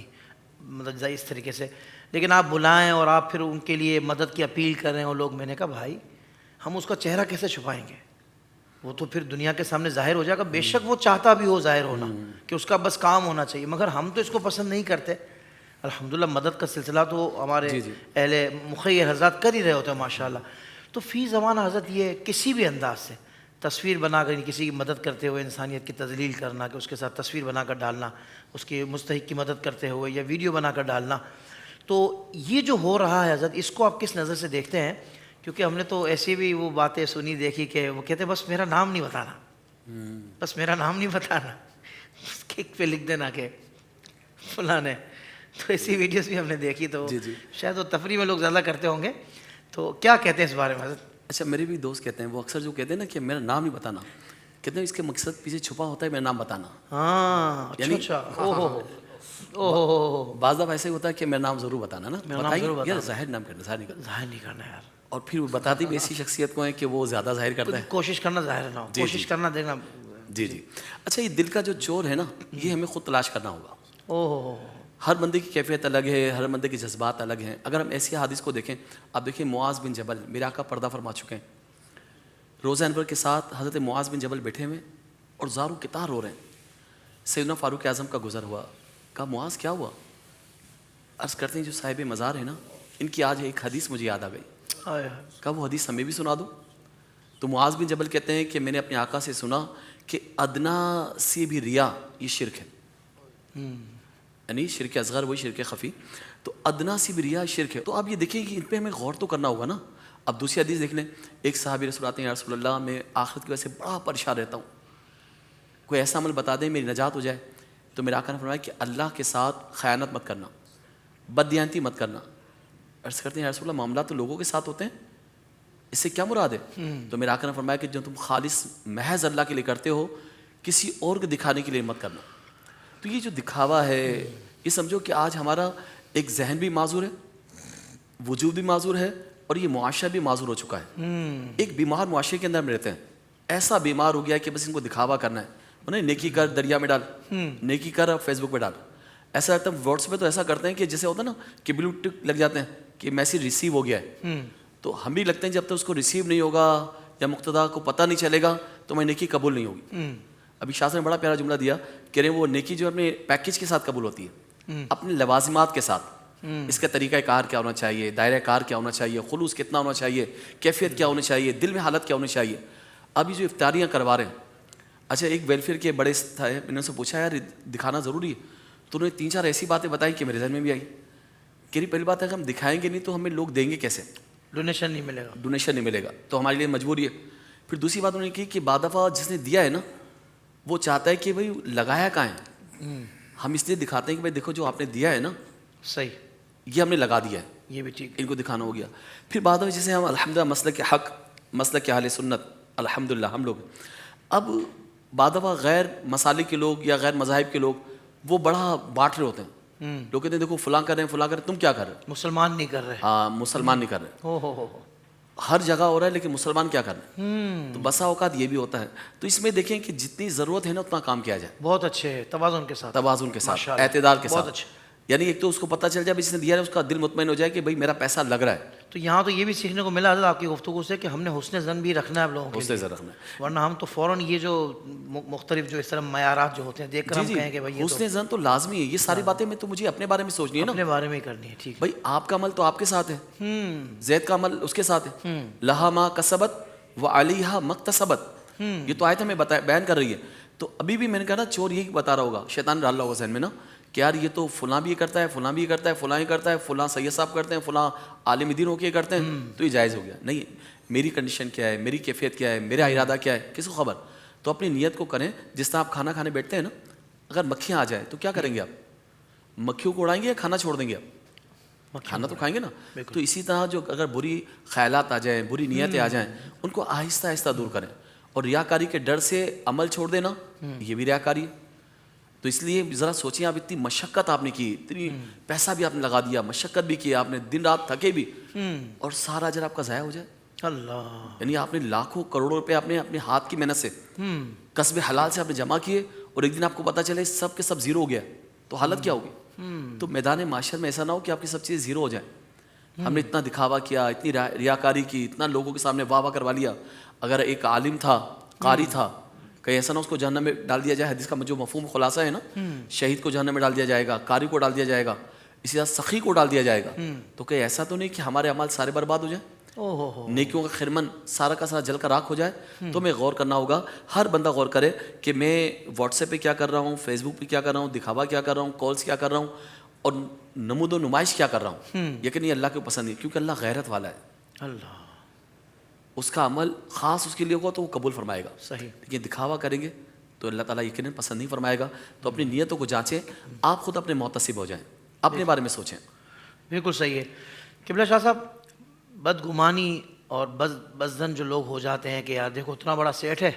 مطلب اس طریقے سے, لیکن آپ بلائیں اور آپ پھر ان کے لیے مدد کی اپیل کر رہے ہیں وہ لوگ. میں نے کہا بھائی ہم اس کا چہرہ کیسے چھپائیں گے, وہ تو پھر دنیا کے سامنے ظاہر ہو جائے گا. بے شک وہ چاہتا بھی ہو ظاہر ہونا کہ اس کا بس کام ہونا چاہیے, مگر ہم تو اس کو پسند نہیں کرتے. الحمدللہ مدد کا سلسلہ تو ہمارے اہل مخیر حضرات کر ہی رہے ہوتے ہیں ماشاءاللہ. تو فی زمانہ حضرت یہ کسی بھی انداز سے تصویر بنا کر کسی کی مدد کرتے ہوئے انسانیت کی تذلیل کرنا, کہ اس کے ساتھ تصویر بنا کر ڈالنا, اس کے مستحق کی مدد کرتے ہوئے یا ویڈیو بنا کر ڈالنا, تو یہ جو ہو رہا ہے حضرت اس کو آپ کس نظر سے دیکھتے ہیں؟ کیونکہ ہم نے تو ایسی بھی وہ باتیں سنی دیکھی کہ وہ کہتے بس میرا نام نہیں بتانا, بس میرا نام نہیں بتانا, کیک پہ لکھ دینا کہ فلاں نے. تو ایسی ویڈیوز بھی ہم نے دیکھی, تو شاید وہ تفریح میں لوگ زیادہ کرتے ہوں گے. تو کیا کہتے ہیں اس بارے میں حضرت؟ اچھا میرے بھی دوست کہتے ہیں, وہ اکثر جو کہتے ہیں نا کہ میرا نام نہیں بتانا, کہتے ہیں اس کے مقصد پیچھے چھپا ہوتا ہے میرا نام بتانا. ہاں اچھا, بعض دفعہ ایسے ہوتا ہے کہ میرا نام ضرور بتانا نا, بتائیے ظاہر نام کرنا, ظاہر نہیں کرنا یار. اور پھر وہ بتاتی بھی ایسی شخصیت کو ہیں کہ وہ زیادہ ظاہر کرتا ہے. کوشش کرنا ظاہر نہ ہو, کوشش کرنا دیکھنا. جی. اچھا یہ دل کا جو چور ہے نا, یہ ہمیں خود تلاش کرنا ہوگا. ہر بندے کی کیفیت الگ ہے, ہر بندے کے جذبات الگ ہیں. اگر ہم ایسی حدیث کو دیکھیں, آپ دیکھیں معاذ بن جبل, میرے آقا پردہ فرما چکے ہیں, روزہ انور کے ساتھ حضرت معاذ بن جبل بیٹھے ہوئے اور زارو کتار رو رہے ہیں. سیدنا فاروق اعظم کا گزر ہوا, کہا معاذ کیا ہوا؟ عرض کرتے ہیں جو صاحب مزار ہے نا, ان کی آج ایک حدیث مجھے یاد آ گئی. کہا وہ حدیث ہمیں بھی سنا دو. تو معاذ بن جبل کہتے ہیں کہ میں نے اپنے آقا سے سنا کہ ادنا سے بھی ریا یہ شرک ہے, یعنی شرک اصغر وہی شرک خفی, تو ادنا سی بھی ریا شرک ہے. تو آپ یہ دیکھیں کہ ان پہ ہمیں غور تو کرنا ہوگا نا. اب دوسری حدیث دیکھ لیں, ایک صحابی رسول آتے ہیں, یا رسول اللہ میں آخرت کی وجہ سے بڑا پریشان رہتا ہوں, کوئی ایسا عمل بتا دیں میری نجات ہو جائے. تو میرے آقا نے فرمایا کہ اللہ کے ساتھ خیانت مت کرنا, بددیانتی مت کرنا. عرض کرتے ہیں یا رسول اللہ معاملات تو لوگوں کے ساتھ ہوتے ہیں, اس سے کیا مراد ہے؟ تو میرے آقا نے فرمایا کہ جو تم خالص محض اللہ کے لیے کرتے ہو, کسی اور کو دکھانے کے لیے مت کرنا. تو یہ جو دکھاوا ہے, یہ سمجھو کہ آج ہمارا ایک ذہن بھی معذور ہے, وجود بھی معذور ہے, اور یہ معاشرہ بھی معذور ہو چکا ہے. ایک بیمار معاشرے کے اندر ہم رہتے ہیں, ایسا بیمار ہو گیا ہے کہ بس ان کو دکھاوا کرنا ہے. نیکی کر دریا میں ڈال, نیکی کر فیس بک پہ ڈال. ایسا رہتا ہے واٹس پہ تو ایسا کرتے ہیں کہ جیسے ہوتا ہے نا کہ بلو ٹک لگ جاتے ہیں کہ میسیج ریسیو ہو گیا ہے. تو ہم بھی لگتے ہیں جب تک اس کو ریسیو نہیں ہوگا یا مقتدا کو پتہ نہیں چلے گا تو میں نیکی قبول نہیں ہوگی. ابھی شاہ صاحب نے بڑا پیارا جملہ دیا, کہہ رہے ہیں وہ نیکی جو اپنے پیکیج کے ساتھ قبول ہوتی ہے, اپنے لوازمات کے ساتھ. اس کا طریقہ کار کیا ہونا چاہیے, دائرہ کار کیا ہونا چاہیے, خلوص کتنا ہونا چاہیے, کیفیت کیا ہونی چاہیے, دل میں حالت کیا ہونی چاہیے. اب یہ جو افطاریاں کروا رہے ہیں, اچھا ایک ویلفیئر کے بڑے تھے, میں نے ان سے پوچھا یار دکھانا ضروری ہے؟ تو انہوں نے 3-4 ایسی باتیں بتائی کہ میرے ذہن میں بھی آئی. کہ پہلی بات ہے کہ ہم دکھائیں گے نہیں تو ہمیں لوگ دیں گے کیسے؟ ڈونیشن نہیں ملے گا, ڈونیشن نہیں ملے گا, تو ہمارے لیے مجبوری ہے. پھر دوسری بات انہوں نے کی کہ بعد دفعہ جس نے دیا ہے نا وہ چاہتا ہے کہ بھائی لگایا کہاں ہے. ہم اس لیے دکھاتے ہیں کہ بھائی دیکھو جو آپ نے دیا ہے نا صحیح, یہ ہم نے لگا دیا ہے, یہ بھی ٹھیک, ان کو دکھانا ہو گیا. پھر بعد میں جیسے ہم الحمدللہ مسلک حق, مسلک اہل سنت, الحمدللہ ہم لوگ اب بعد دفعہ غیر مسالک کے لوگ یا غیر مذاہب کے لوگ وہ بڑا بانٹ رہے ہوتے ہیں. لوگ کہتے ہیں دیکھو فلاں کر رہے ہیں, فلاں کر رہے ہیں, تم کیا کر رہے ہو؟ مسلمان نہیں کر رہے. ہاں مسلمان نہیں کر رہے, ہو ہر جگہ ہو رہا ہے لیکن مسلمان کیا کر رہے ہیں؟ تو بسا اوقات یہ بھی ہوتا ہے. تو اس میں دیکھیں کہ جتنی ضرورت ہے نا اتنا کام کیا جائے, بہت اچھے توازن کے ساتھ, توازن کے ساتھ, ماشاءاللہ, اعتدال کے بہت ساتھ. اچھے. یعنی ایک تو اس کو پتہ چل جائے جس نے دیا ہے اس کا دل مطمئن ہو جائے کہ بھائی میرا پیسہ لگ رہا ہے. تو یہاں تو یہ بھی سیکھنے کو ملا حضرت آپ کی گفتگو سے کہ ہم نے حسن ظن بھی رکھنا ہے اب لوگوں کے حسن لیے, ظن رکھنا ہے. ورنہ ہم تو فوراً یہ جو مختلف جو اس طرح معیارات جو ہوتے ہیں دیکھ کر ہم کہیں کہ بھائی یہ حسن ظن تو لازمی ہے. یہ ساری باتیں میں تو مجھے اپنے بارے میں سوچنی ہے نا, اپنے بارے میں ہی کرنی ہے. ٹھیک, بھائی آپ کا عمل تو آپ کے ساتھ ہے, زید کا عمل اس کے ساتھ ہے, لہا ما کسبت وعلیہا مکتسبت, یہ تو آیت ہمیں بیان کر رہی ہے. تو ابھی بھی میں نے کہا نا چور یہی بتا رہا ہوگا, شیطان ڈال رہا ہوگا ذہن میں نا کہ یار یہ تو فلاں بھی یہ کرتا ہے, فلاں بھی یہ کرتا ہے, فلاں یہ کرتا ہے, فلاں سید صاحب کرتے ہیں, فلاں عالم دین ہو کے یہ کرتے ہیں, تو یہ جائز ہو گیا. نہیں, میری کنڈیشن کیا ہے, میری کیفیت کیا ہے, میرا ارادہ کیا ہے, کس کو خبر. تو اپنی نیت کو کریں. جس طرح آپ کھانا کھانے بیٹھتے ہیں نا, اگر مکھیاں آ جائیں تو کیا کریں گے آپ؟ مکھیوں کو اڑائیں گے یا کھانا چھوڑ دیں گے آپ؟ کھانا تو کھائیں گے نا. تو اسی طرح جو اگر بری خیالات آ جائیں, بری نیتیں آ جائیں, ان کو آہستہ آہستہ دور کریں. اور ریاکاری کے ڈر سے عمل چھوڑ دینا یہ بھی ریاکاری ہے. تو اس لیے ذرا سوچیں, آپ اتنی مشقت آپ نے کی, اتنی پیسہ بھی آپ نے لگا دیا, مشقت بھی کی, آپ نے دن رات تھکے بھی, اور سارا اجر آپ کا ضائع ہو جائے. اللہ, یعنی آپ نے لاکھوں کروڑوں روپے آپ نے اپنے ہاتھ کی محنت سے, کسب حلال سے آپ نے جمع کیے, اور ایک دن آپ کو پتہ چلے سب کے سب زیرو ہو گیا, تو حالت کیا ہوگی؟ تو میدان معاشر میں ایسا نہ ہو کہ آپ کی سب چیزیں زیرو ہو جائیں. ہم نے اتنا دکھاوا کیا, اتنی ریاکاری کی, اتنا لوگوں کے سامنے واہ واہ کروا لیا. اگر ایک عالم تھا, قاری تھا, کہیں ایسا نہ اس کو جہنم میں ڈال دیا جائے. حدیث کا جو مفہوم خلاصہ ہے نا, شہید کو جہنم میں ڈال دیا جائے گا, قاری کو ڈال دیا جائے گا, اسی طرح سخی کو ڈال دیا جائے گا. تو کہ ایسا تو نہیں کہ ہمارے اعمال سارے برباد ہو جائیں, نیکیوں کا خرمن سارا کا سارا جل کر راکھ ہو جائے. تو ہمیں غور کرنا ہوگا, ہر بندہ غور کرے کہ میں واٹس ایپ پہ کیا کر رہا ہوں, فیس بک پہ کیا کر رہا ہوں, دکھاوا کیا کر رہا ہوں, کالس کیا کر رہا ہوں, اور نمود و نمائش کیا کر رہا ہوں. یقین یہ اللہ کو پسند نہیں, کیونکہ اللہ غیرت والا ہے. اللہ, اس کا عمل خاص اس کے لیے ہوگا تو وہ قبول فرمائے گا. صحیح, لیکن دکھاوا کریں گے تو اللہ تعالیٰ یقیناً پسند نہیں فرمائے گا. تو اپنی نیتوں کو جانچیں, آپ خود اپنے محتسب ہو جائیں, اپنے بارے میں سوچیں. بالکل صحیح ہے. قبلہ شاہ صاحب, بدگمانی اور بزدن جو لوگ ہو جاتے ہیں کہ یار دیکھو اتنا بڑا سیٹ ہے,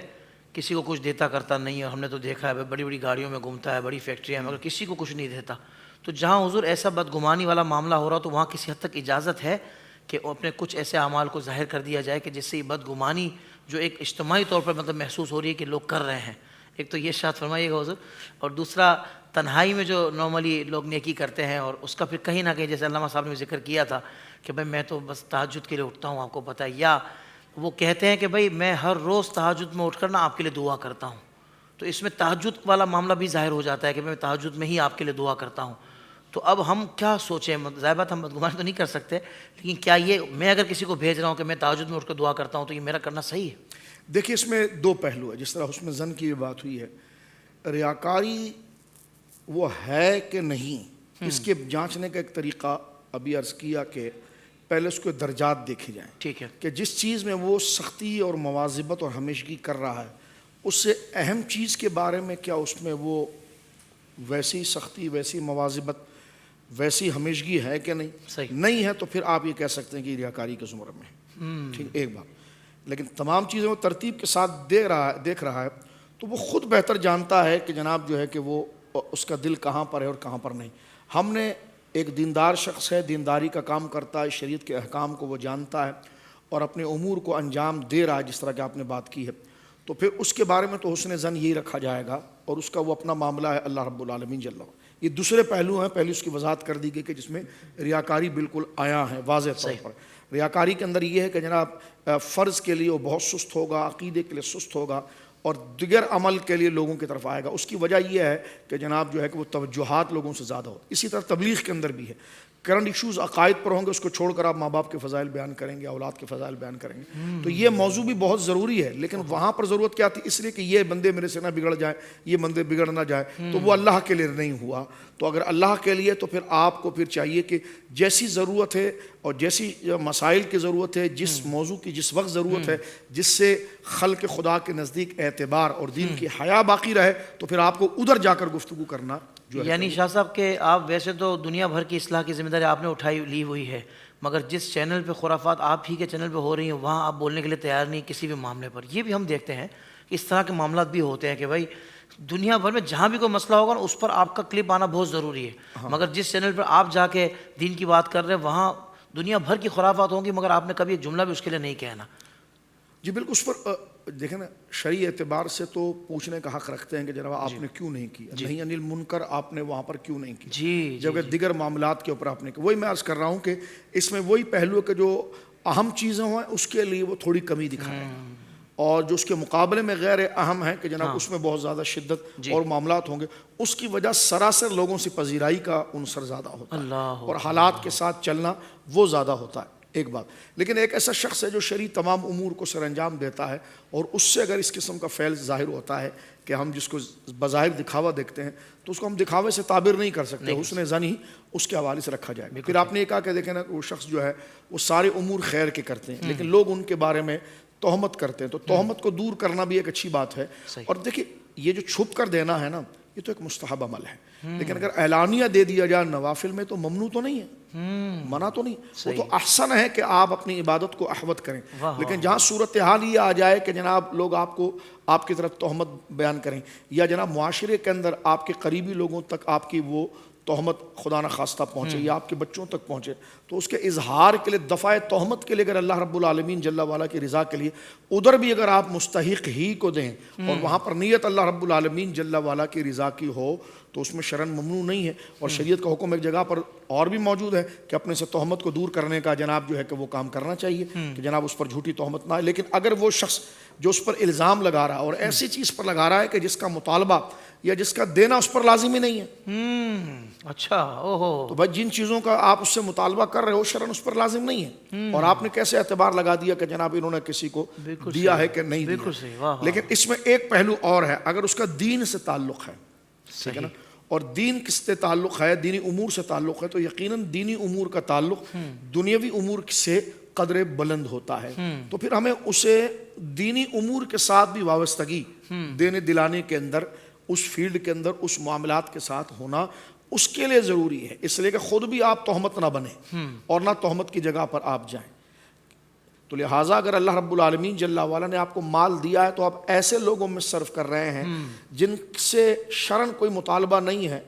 کسی کو کچھ دیتا کرتا نہیں ہے, ہم نے تو دیکھا ہے بڑی بڑی گاڑیوں میں گھومتا ہے, بڑی فیکٹریاں میں, مگر کسی کو کچھ نہیں دیتا. تو جہاں حضور ایسا بدگمانی والا معاملہ ہو رہا تو وہاں کسی حد تک اجازت ہے کہ اپنے کچھ ایسے اعمال کو ظاہر کر دیا جائے کہ جس سے یہ بدگمانی جو ایک اجتماعی طور پر مطلب محسوس ہو رہی ہے کہ لوگ کر رہے ہیں. ایک تو یہ ارشاد فرمائیے گا حضور, اور دوسرا تنہائی میں جو نارملی لوگ نیکی کرتے ہیں, اور اس کا پھر کہیں نہ کہیں جیسے علامہ صاحب نے ذکر کیا تھا کہ بھائی میں تو بس تہجد کے لیے اٹھتا ہوں, آپ کو پتہ ہے, یا وہ کہتے ہیں کہ بھائی میں ہر روز تہجد میں اٹھ کر نا آپ کے لیے دعا کرتا ہوں. تو اس میں تہجد والا معاملہ بھی ظاہر ہو جاتا ہے کہ میں تہجد میں ہی آپ کے لیے دعا کرتا ہوں. تو اب ہم کیا سوچیں, ظاہر بات ہم بدگمانی تو نہیں کر سکتے, لیکن کیا یہ میں اگر کسی کو بھیج رہا ہوں کہ میں تہجد میں اٹھ کر دعا کرتا ہوں تو یہ میرا کرنا صحیح ہے؟ دیکھیے اس میں دو پہلو ہے. جس طرح حسن ظن کی بات ہوئی ہے, ریاکاری وہ ہے کہ نہیں, اس کے جانچنے کا ایک طریقہ ابھی عرض کیا کہ پہلے اس کے درجات دیکھے جائیں ٹھیک ہے. کہ جس چیز میں وہ سختی اور مواظبت اور ہمیشگی کر رہا ہے اس سے اہم چیز کے بارے میں کیا اس میں وہ ویسی سختی، ویسی مواظبت، ویسی ہمیشگی ہے کہ نہیں. صحیح. نہیں ہے تو پھر آپ یہ کہہ سکتے ہیں کہ ریاکاری کے زمرے میں ہے. ٹھیک، ایک بات. لیکن تمام چیزیں وہ ترتیب کے ساتھ دیکھ رہا ہے تو وہ خود بہتر جانتا ہے کہ جناب جو ہے کہ وہ اس کا دل کہاں پر ہے اور کہاں پر نہیں. ہم نے ایک دیندار شخص ہے، دینداری کا کام کرتا ہے، شریعت کے احکام کو وہ جانتا ہے اور اپنے امور کو انجام دے رہا ہے جس طرح کہ آپ نے بات کی ہے، تو پھر اس کے بارے میں تو حسن ظن یہی رکھا جائے گا اور اس کا وہ اپنا معاملہ ہے اللہ رب العالمین جل وعلا. یہ دوسرے پہلو ہیں. پہلے اس کی وضاحت کر دی گئی کہ جس میں ریاکاری بالکل آیا ہے واضح طور پر. ریاکاری کے اندر یہ ہے کہ جناب فرض کے لیے وہ بہت سست ہوگا، عقیدے کے لیے سست ہوگا اور دیگر عمل کے لیے لوگوں کی طرف آئے گا. اس کی وجہ یہ ہے کہ جناب جو ہے کہ وہ توجہات لوگوں سے زیادہ ہوتی. اسی طرح تبلیغ کے اندر بھی ہے. کرنٹ ایشوز عقائد پر ہوں گے، اس کو چھوڑ کر آپ ماں باپ کے فضائل بیان کریں گے، اولاد کے فضائل بیان کریں گے. تو یہ موضوع بھی بہت ضروری ہے. لیکن وہاں پر ضرورت کیا تھی؟ اس لیے کہ یہ بندے میرے سے نہ بگڑ جائیں، یہ بندے بگڑ نہ جائے. تو وہ اللہ کے لیے نہیں ہوا. تو اگر اللہ کے لیے تو پھر آپ کو پھر چاہیے کہ جیسی ضرورت ہے اور جیسی مسائل کی ضرورت ہے، جس موضوع کی جس وقت ضرورت ہے، جس سے خلق خدا کے نزدیک اعتبار اور دین کی حیا باقی رہے، تو پھر آپ کو ادھر جا کر گفتگو کرنا جو ہے. یعنی شاہ صاحب کہ آپ ویسے تو دنیا بھر کی اصلاح کی ذمہ داری آپ نے اٹھائی لی ہوئی ہے، مگر جس چینل پہ خرافات آپ ہی کے چینل پہ ہو رہی ہیں وہاں آپ بولنے کے لیے تیار نہیں کسی بھی معاملے پر. یہ بھی ہم دیکھتے ہیں کہ اس طرح کے معاملات بھی ہوتے ہیں کہ بھائی دنیا بھر میں جہاں بھی کوئی مسئلہ ہوگا نا اس پر آپ کا کلپ آنا بہت ضروری ہے، مگر جس چینل پر آپ جا کے دین کی بات کر رہے ہیں وہاں دنیا بھر کی خرافات ہوں گی مگر آپ نے کبھی ایک جملہ بھی اس کے لیے نہیں کہنا. جی بالکل. اس پر دیکھیں نا، شرعی اعتبار سے تو پوچھنے کا حق رکھتے ہیں کہ جناب آپ نے کیوں نہیں کیا، نہیں انل منکر آپ نے وہاں پر کیوں نہیں کی، جبکہ دیگر معاملات کے اوپر آپ نے کیا. وہی میں عرض کر رہا ہوں کہ اس میں وہی پہلو کہ جو اہم چیزیں ہیں اس کے لیے وہ تھوڑی کمی دکھائے اور جو اس کے مقابلے میں غیر اہم ہے کہ جناب اس میں بہت زیادہ شدت اور معاملات ہوں گے، اس کی وجہ سراسر لوگوں سے پذیرائی کا عنصر زیادہ ہوتا ہے اور حالات کے ساتھ چلنا وہ زیادہ ہوتا ہے. ایک بات. لیکن ایک ایسا شخص ہے جو شرعی تمام امور کو سر انجام دیتا ہے اور اس سے اگر اس قسم کا فعل ظاہر ہوتا ہے کہ ہم جس کو بظاہر دکھاوا دیکھتے ہیں تو اس کو ہم دکھاوے سے تعبیر نہیں کر سکتے، حسن ظن ہی اس کے حوالے سے رکھا جائے. پھر آپ نے یہ کہا کہ دیکھیں نا وہ شخص جو ہے وہ سارے امور خیر کے کرتے ہیں لیکن لوگ ان کے بارے میں تہمت کرتے ہیں، تو تہمت کو دور کرنا بھی ایک اچھی بات ہے. اور دیکھیں یہ جو چھپ کر دینا ہے نا یہ تو ایک مستحب عمل ہے، لیکن اگر اعلانیہ دے دیا جائے نوافل میں تو ممنوع تو نہیں ہے، منع تو نہیں. وہ تو احسن ہے کہ آپ اپنی عبادت کو احوط کریں، لیکن جہاں صورتحال یہ آ جائے کہ جناب لوگ آپ کو آپ کی طرف تہمت بیان کریں یا جناب معاشرے کے اندر آپ کے قریبی لوگوں تک آپ کی وہ تہمت خدا نخواستہ پہنچے یا آپ کے بچوں تک پہنچے، تو اس کے اظہار کے لیے دفع تہمت کے لیے اگر اللہ رب العالمین جل وعلا کی رضا کے لیے ادھر بھی اگر آپ مستحق ہی کو دیں اور وہاں پر نیت اللہ رب العالمین جل وعلا کی رضا کی ہو تو اس میں شرعاً ممنوع نہیں ہے. اور شریعت کا حکم ایک جگہ پر اور بھی موجود ہے کہ اپنے سے تہمت کو دور کرنے کا جناب جو ہے کہ وہ کام کرنا چاہیے کہ جناب اس پر جھوٹی تہمت نہ ہے. لیکن اگر وہ شخص جو اس پر الزام لگا رہا ہے اور ایسی چیز پر لگا رہا ہے کہ جس کا مطالبہ یا جس کا دینا اس پر لازمی نہیں ہے، اچھا تو بھائی جن چیزوں کا آپ اس سے مطالبہ کر رہے ہو شرعاً اس پر لازم نہیں ہے اور آپ نے کیسے اعتبار لگا دیا کہ جناب انہوں نے کسی کو دیا ہے کہ نہیں دیا. لیکن اس میں ایک پہلو اور ہے، اگر اس کا دین سے تعلق ہے، ٹھیک ہے نا، اور دین کس سے تعلق ہے، دینی امور سے تعلق ہے، تو یقیناً دینی امور کا تعلق دنیاوی امور سے قدر بلند ہوتا ہے. تو پھر ہمیں اسے دینی امور کے ساتھ بھی وابستگی دینے دلانے کے اندر اس فیلڈ کے اندر اس معاملات کے ساتھ ہونا اس کے لیے ضروری ہے، اس لیے کہ خود بھی آپ تہمت نہ بنیں اور نہ تہمت کی جگہ پر آپ جائیں. تو لہٰذا اگر اللہ رب العالمین جل وعلا نے آپ کو مال دیا ہے تو آپ ایسے لوگوں میں صرف کر رہے ہیں جن سے شرعاً کوئی مطالبہ نہیں ہے،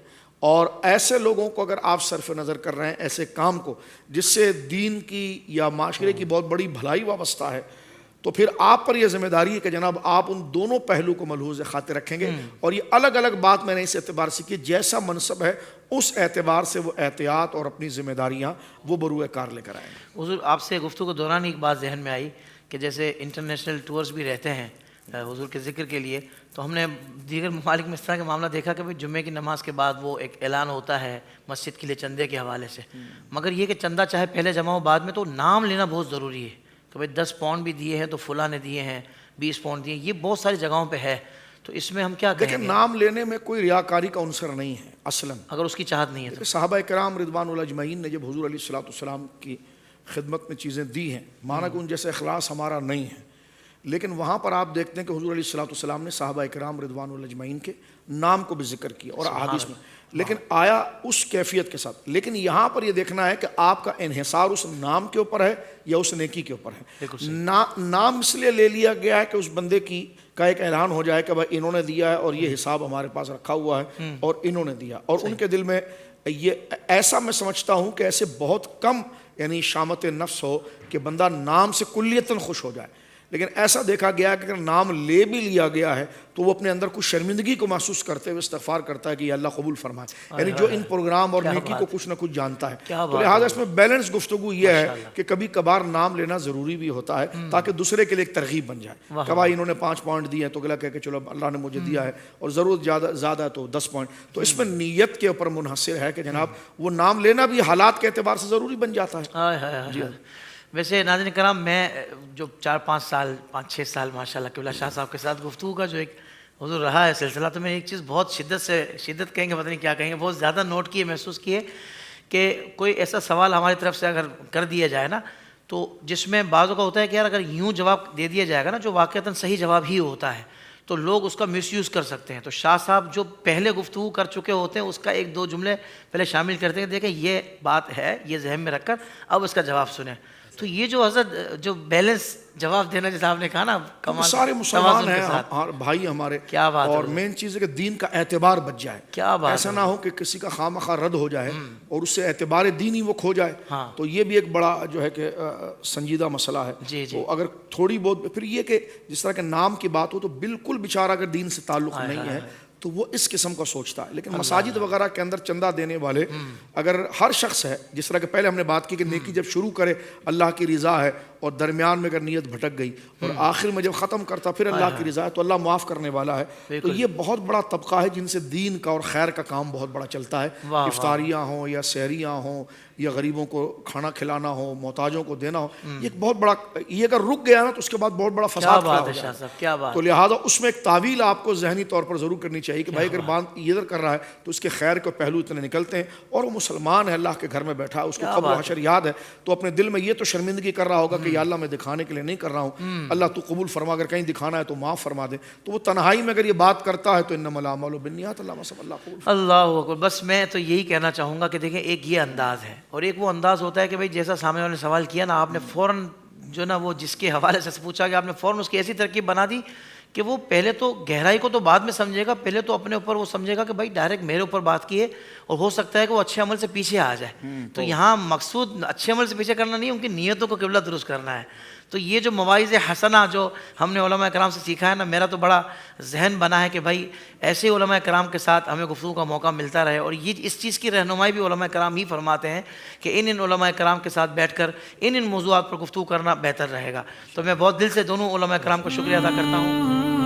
اور ایسے لوگوں کو اگر آپ صرف نظر کر رہے ہیں ایسے کام کو جس سے دین کی یا معاشرے کی بہت بڑی بھلائی وابستہ ہے، تو پھر آپ پر یہ ذمہ داری ہے کہ جناب آپ ان دونوں پہلو کو ملحوظ خاطر رکھیں گے. اور یہ الگ الگ بات میں نے اس اعتبار سے کی جیسا منصب ہے اس اعتبار سے وہ احتیاط اور اپنی ذمہ داریاں وہ بروئے کار لے کر آئیں گے. حضور آپ سے گفتگو کے دوران ایک بات ذہن میں آئی کہ جیسے انٹرنیشنل ٹورز بھی رہتے ہیں حضور کے ذکر کے لیے، تو ہم نے دیگر ممالک میں اس طرح کا معاملہ دیکھا کہ جمعے کی نماز کے بعد وہ ایک اعلان ہوتا ہے مسجد کے لیے چندے کے حوالے سے، مگر یہ کہ چندہ چاہے پہلے جمع ہو بعد میں تو نام لینا بہت ضروری ہے کہ بھائی 10 پاؤنڈ بھی دیے ہیں تو فلاں نے دیے ہیں، 20 پاؤنڈ دیے ہیں، یہ بہت ساری جگہوں پہ ہے. تو اس میں ہم کیا کہیں لیکن گے؟ نام لینے میں کوئی ریاکاری کا عنصر نہیں ہے اصلاً، اگر اس کی چاہت نہیں ہے تو. صحابہ کرام رضوان اللہ اجمعین نے جب حضور علیہ الصلوۃ والسلام کی خدمت میں چیزیں دی ہیں، مانا کہ ان جیسے اخلاص ہمارا نہیں ہے، لیکن وہاں پر آپ دیکھتے ہیں کہ حضور علیہ الصلوۃ والسلام نے صحابہ کرام رضوان اللہ اجمعین کے نام کو بھی ذکر کیا اور احادیث میں، لیکن آیا اس کیفیت کے ساتھ. لیکن یہاں پر یہ دیکھنا ہے کہ آپ کا انحصار اس نام کے اوپر ہے یا اس نیکی کے اوپر ہے. نام اس لیے لے لیا گیا ہے کہ اس بندے کی کا ایک اعلان ہو جائے کہ بھائی انہوں نے دیا ہے اور یہ حساب ہمارے پاس رکھا ہوا ہے اور انہوں نے دیا، اور ان کے دل میں یہ ایسا میں سمجھتا ہوں کہ ایسے بہت کم یعنی شامت نفس ہو کہ بندہ نام سے کلیتاً خوش ہو جائے. لیکن ایسا دیکھا گیا کہ اگر نام لے بھی لیا گیا ہے تو وہ اپنے اندر کچھ شرمندگی کو محسوس کرتے ہوئے استغفار کرتا ہے کہ یہ اللہ قبول فرمائے، یعنی جو ان پروگرام اور نیکی کو کچھ نہ کچھ جانتا ہے. تو لہٰذا اس میں بیلنس گفتگو یہ ہے کہ کبھی کبھار نام لینا ضروری بھی ہوتا ہے تاکہ دوسرے کے لیے ایک ترغیب بن جائے. کبھی انہوں نے 5 پوائنٹ دیے تو اگلا کہہ کہ چلو اللہ نے مجھے دیا ہے اور ضرورت زیادہ ہے تو 10 پوائنٹ. تو اس میں نیت کے اوپر منحصر ہے کہ جناب وہ نام لینا بھی حالات کے اعتبار سے ضروری بن جاتا ہے. ویسے ناظرین کرام، میں جو 4-5 سال ماشاءاللہ قبلہ شاہ صاحب کے ساتھ گفتگو کا جو ایک حضور رہا ہے سلسلہ، تو میں ایک چیز بہت شدت کہیں گے، پتہ نہیں کیا کہیں گے، بہت زیادہ نوٹ کیے، محسوس کیے کہ کوئی ایسا سوال ہماری طرف سے اگر کر دیا جائے نا، تو جس میں بعضوں کا ہوتا ہے کہ یار اگر یوں جواب دے دیا جائے گا نا جو واقعتاً صحیح جواب ہی ہوتا ہے تو لوگ اس کا مس یوز کر سکتے ہیں. تو شاہ صاحب جو پہلے گفتگو کر چکے ہوتے ہیں اس کا 1-2 جملے پہلے شامل کرتے ہیں، دیکھیں یہ بات ہے، یہ ذہن میں رکھ کر اب اس کا جواب سنیں. تو یہ جو حضرت جو بیلنس جواب دینا جیسا آپ نے کہا نا، سارے مسلمان ہیں بھائی ہمارے، کیا بات، اور مین چیز ہے کہ دین کا اعتبار بچ جائے. کیا بات، ایسا نہ ہو کہ کسی کا خواہ رد ہو جائے اور اس سے اعتبار دین ہی وہ کھو جائے. تو یہ بھی ایک بڑا جو ہے کہ سنجیدہ مسئلہ ہے. تو اگر تھوڑی بہت پھر یہ کہ جس طرح کے نام کی بات ہو تو بالکل بیچارہ اگر دین سے تعلق نہیں ہے تو وہ اس قسم کا سوچتا ہے. لیکن مساجد وغیرہ کے اندر چندہ دینے والے اگر ہر شخص ہے، جس طرح کہ پہلے ہم نے بات کی کہ نیکی جب شروع کرے اللہ کی رضا ہے اور درمیان میں اگر نیت بھٹک گئی اور آخر میں جب ختم کرتا پھر اللہ کی رضا ہے تو اللہ معاف کرنے والا ہے. تو یہ بہت بڑا طبقہ ہے جن سے دین کا اور خیر کا کام بہت بڑا چلتا ہے. افطاریاں ہوں یا سحریاں ہوں یا غریبوں کو کھانا کھلانا ہو، محتاجوں کو دینا ہو، یہ ایک بہت بڑا، یہ اگر رک گیا نا تو اس کے بعد بہت بڑا فساد کھڑا ہو جائے. تو لہٰذا اس میں ایک تعویل آپ کو ذہنی طور پر ضرور کرنی چاہیے کہ بھائی اگر بات ادھر کر رہا ہے تو اس کے خیر کے پہلو اتنے نکلتے ہیں اور وہ مسلمان ہے، اللہ کے گھر میں بیٹھا ہے، اس کو قبر و حشر یاد ہے، تو اپنے دل میں یہ تو شرمندگی کر رہا ہوگا کہ یا اللہ میں دکھانے کے لیے نہیں کر رہا ہوں، اللہ تو قبول فرما، اگر کہیں دکھانا ہے تو معاف فرما دے. تو وہ تنہائی میں اگر یہ بات کرتا ہے تو انما الاعمال بالنیات، اللہ قبول. اللہ اکبر. بس میں تو یہی کہنا چاہوں گا کہ دیکھیں ایک یہ انداز ہے اور ایک وہ انداز ہوتا ہے کہ بھائی جیسا سامنے والے نے سوال کیا نا، آپ نے فوراً جو نا وہ جس کے حوالے سے پوچھا گیا آپ نے فوراً اس کی ایسی ترکیب بنا دی کہ وہ پہلے تو گہرائی کو تو بعد میں سمجھے گا، پہلے تو اپنے اوپر وہ سمجھے گا کہ بھائی ڈائریکٹ میرے اوپر بات کی ہے اور ہو سکتا ہے کہ وہ اچھے عمل سے پیچھے آ جائے. تو یہاں مقصود اچھے عمل سے پیچھے کرنا نہیں، ان کی نیتوں کو قبلہ درست کرنا ہے. تو یہ جو مواعظ حسنہ جو ہم نے علماء کرام سے سیکھا ہے نا، میرا تو بڑا ذہن بنا ہے کہ بھائی ایسے علماء کرام کے ساتھ ہمیں گفتگو کا موقع ملتا رہے. اور یہ اس چیز کی رہنمائی بھی علماء کرام ہی فرماتے ہیں کہ ان علماء کرام کے ساتھ بیٹھ کر ان موضوعات پر گفتگو کرنا بہتر رہے گا. تو میں بہت دل سے دونوں علماء کرام کو شکریہ ادا کرتا ہوں.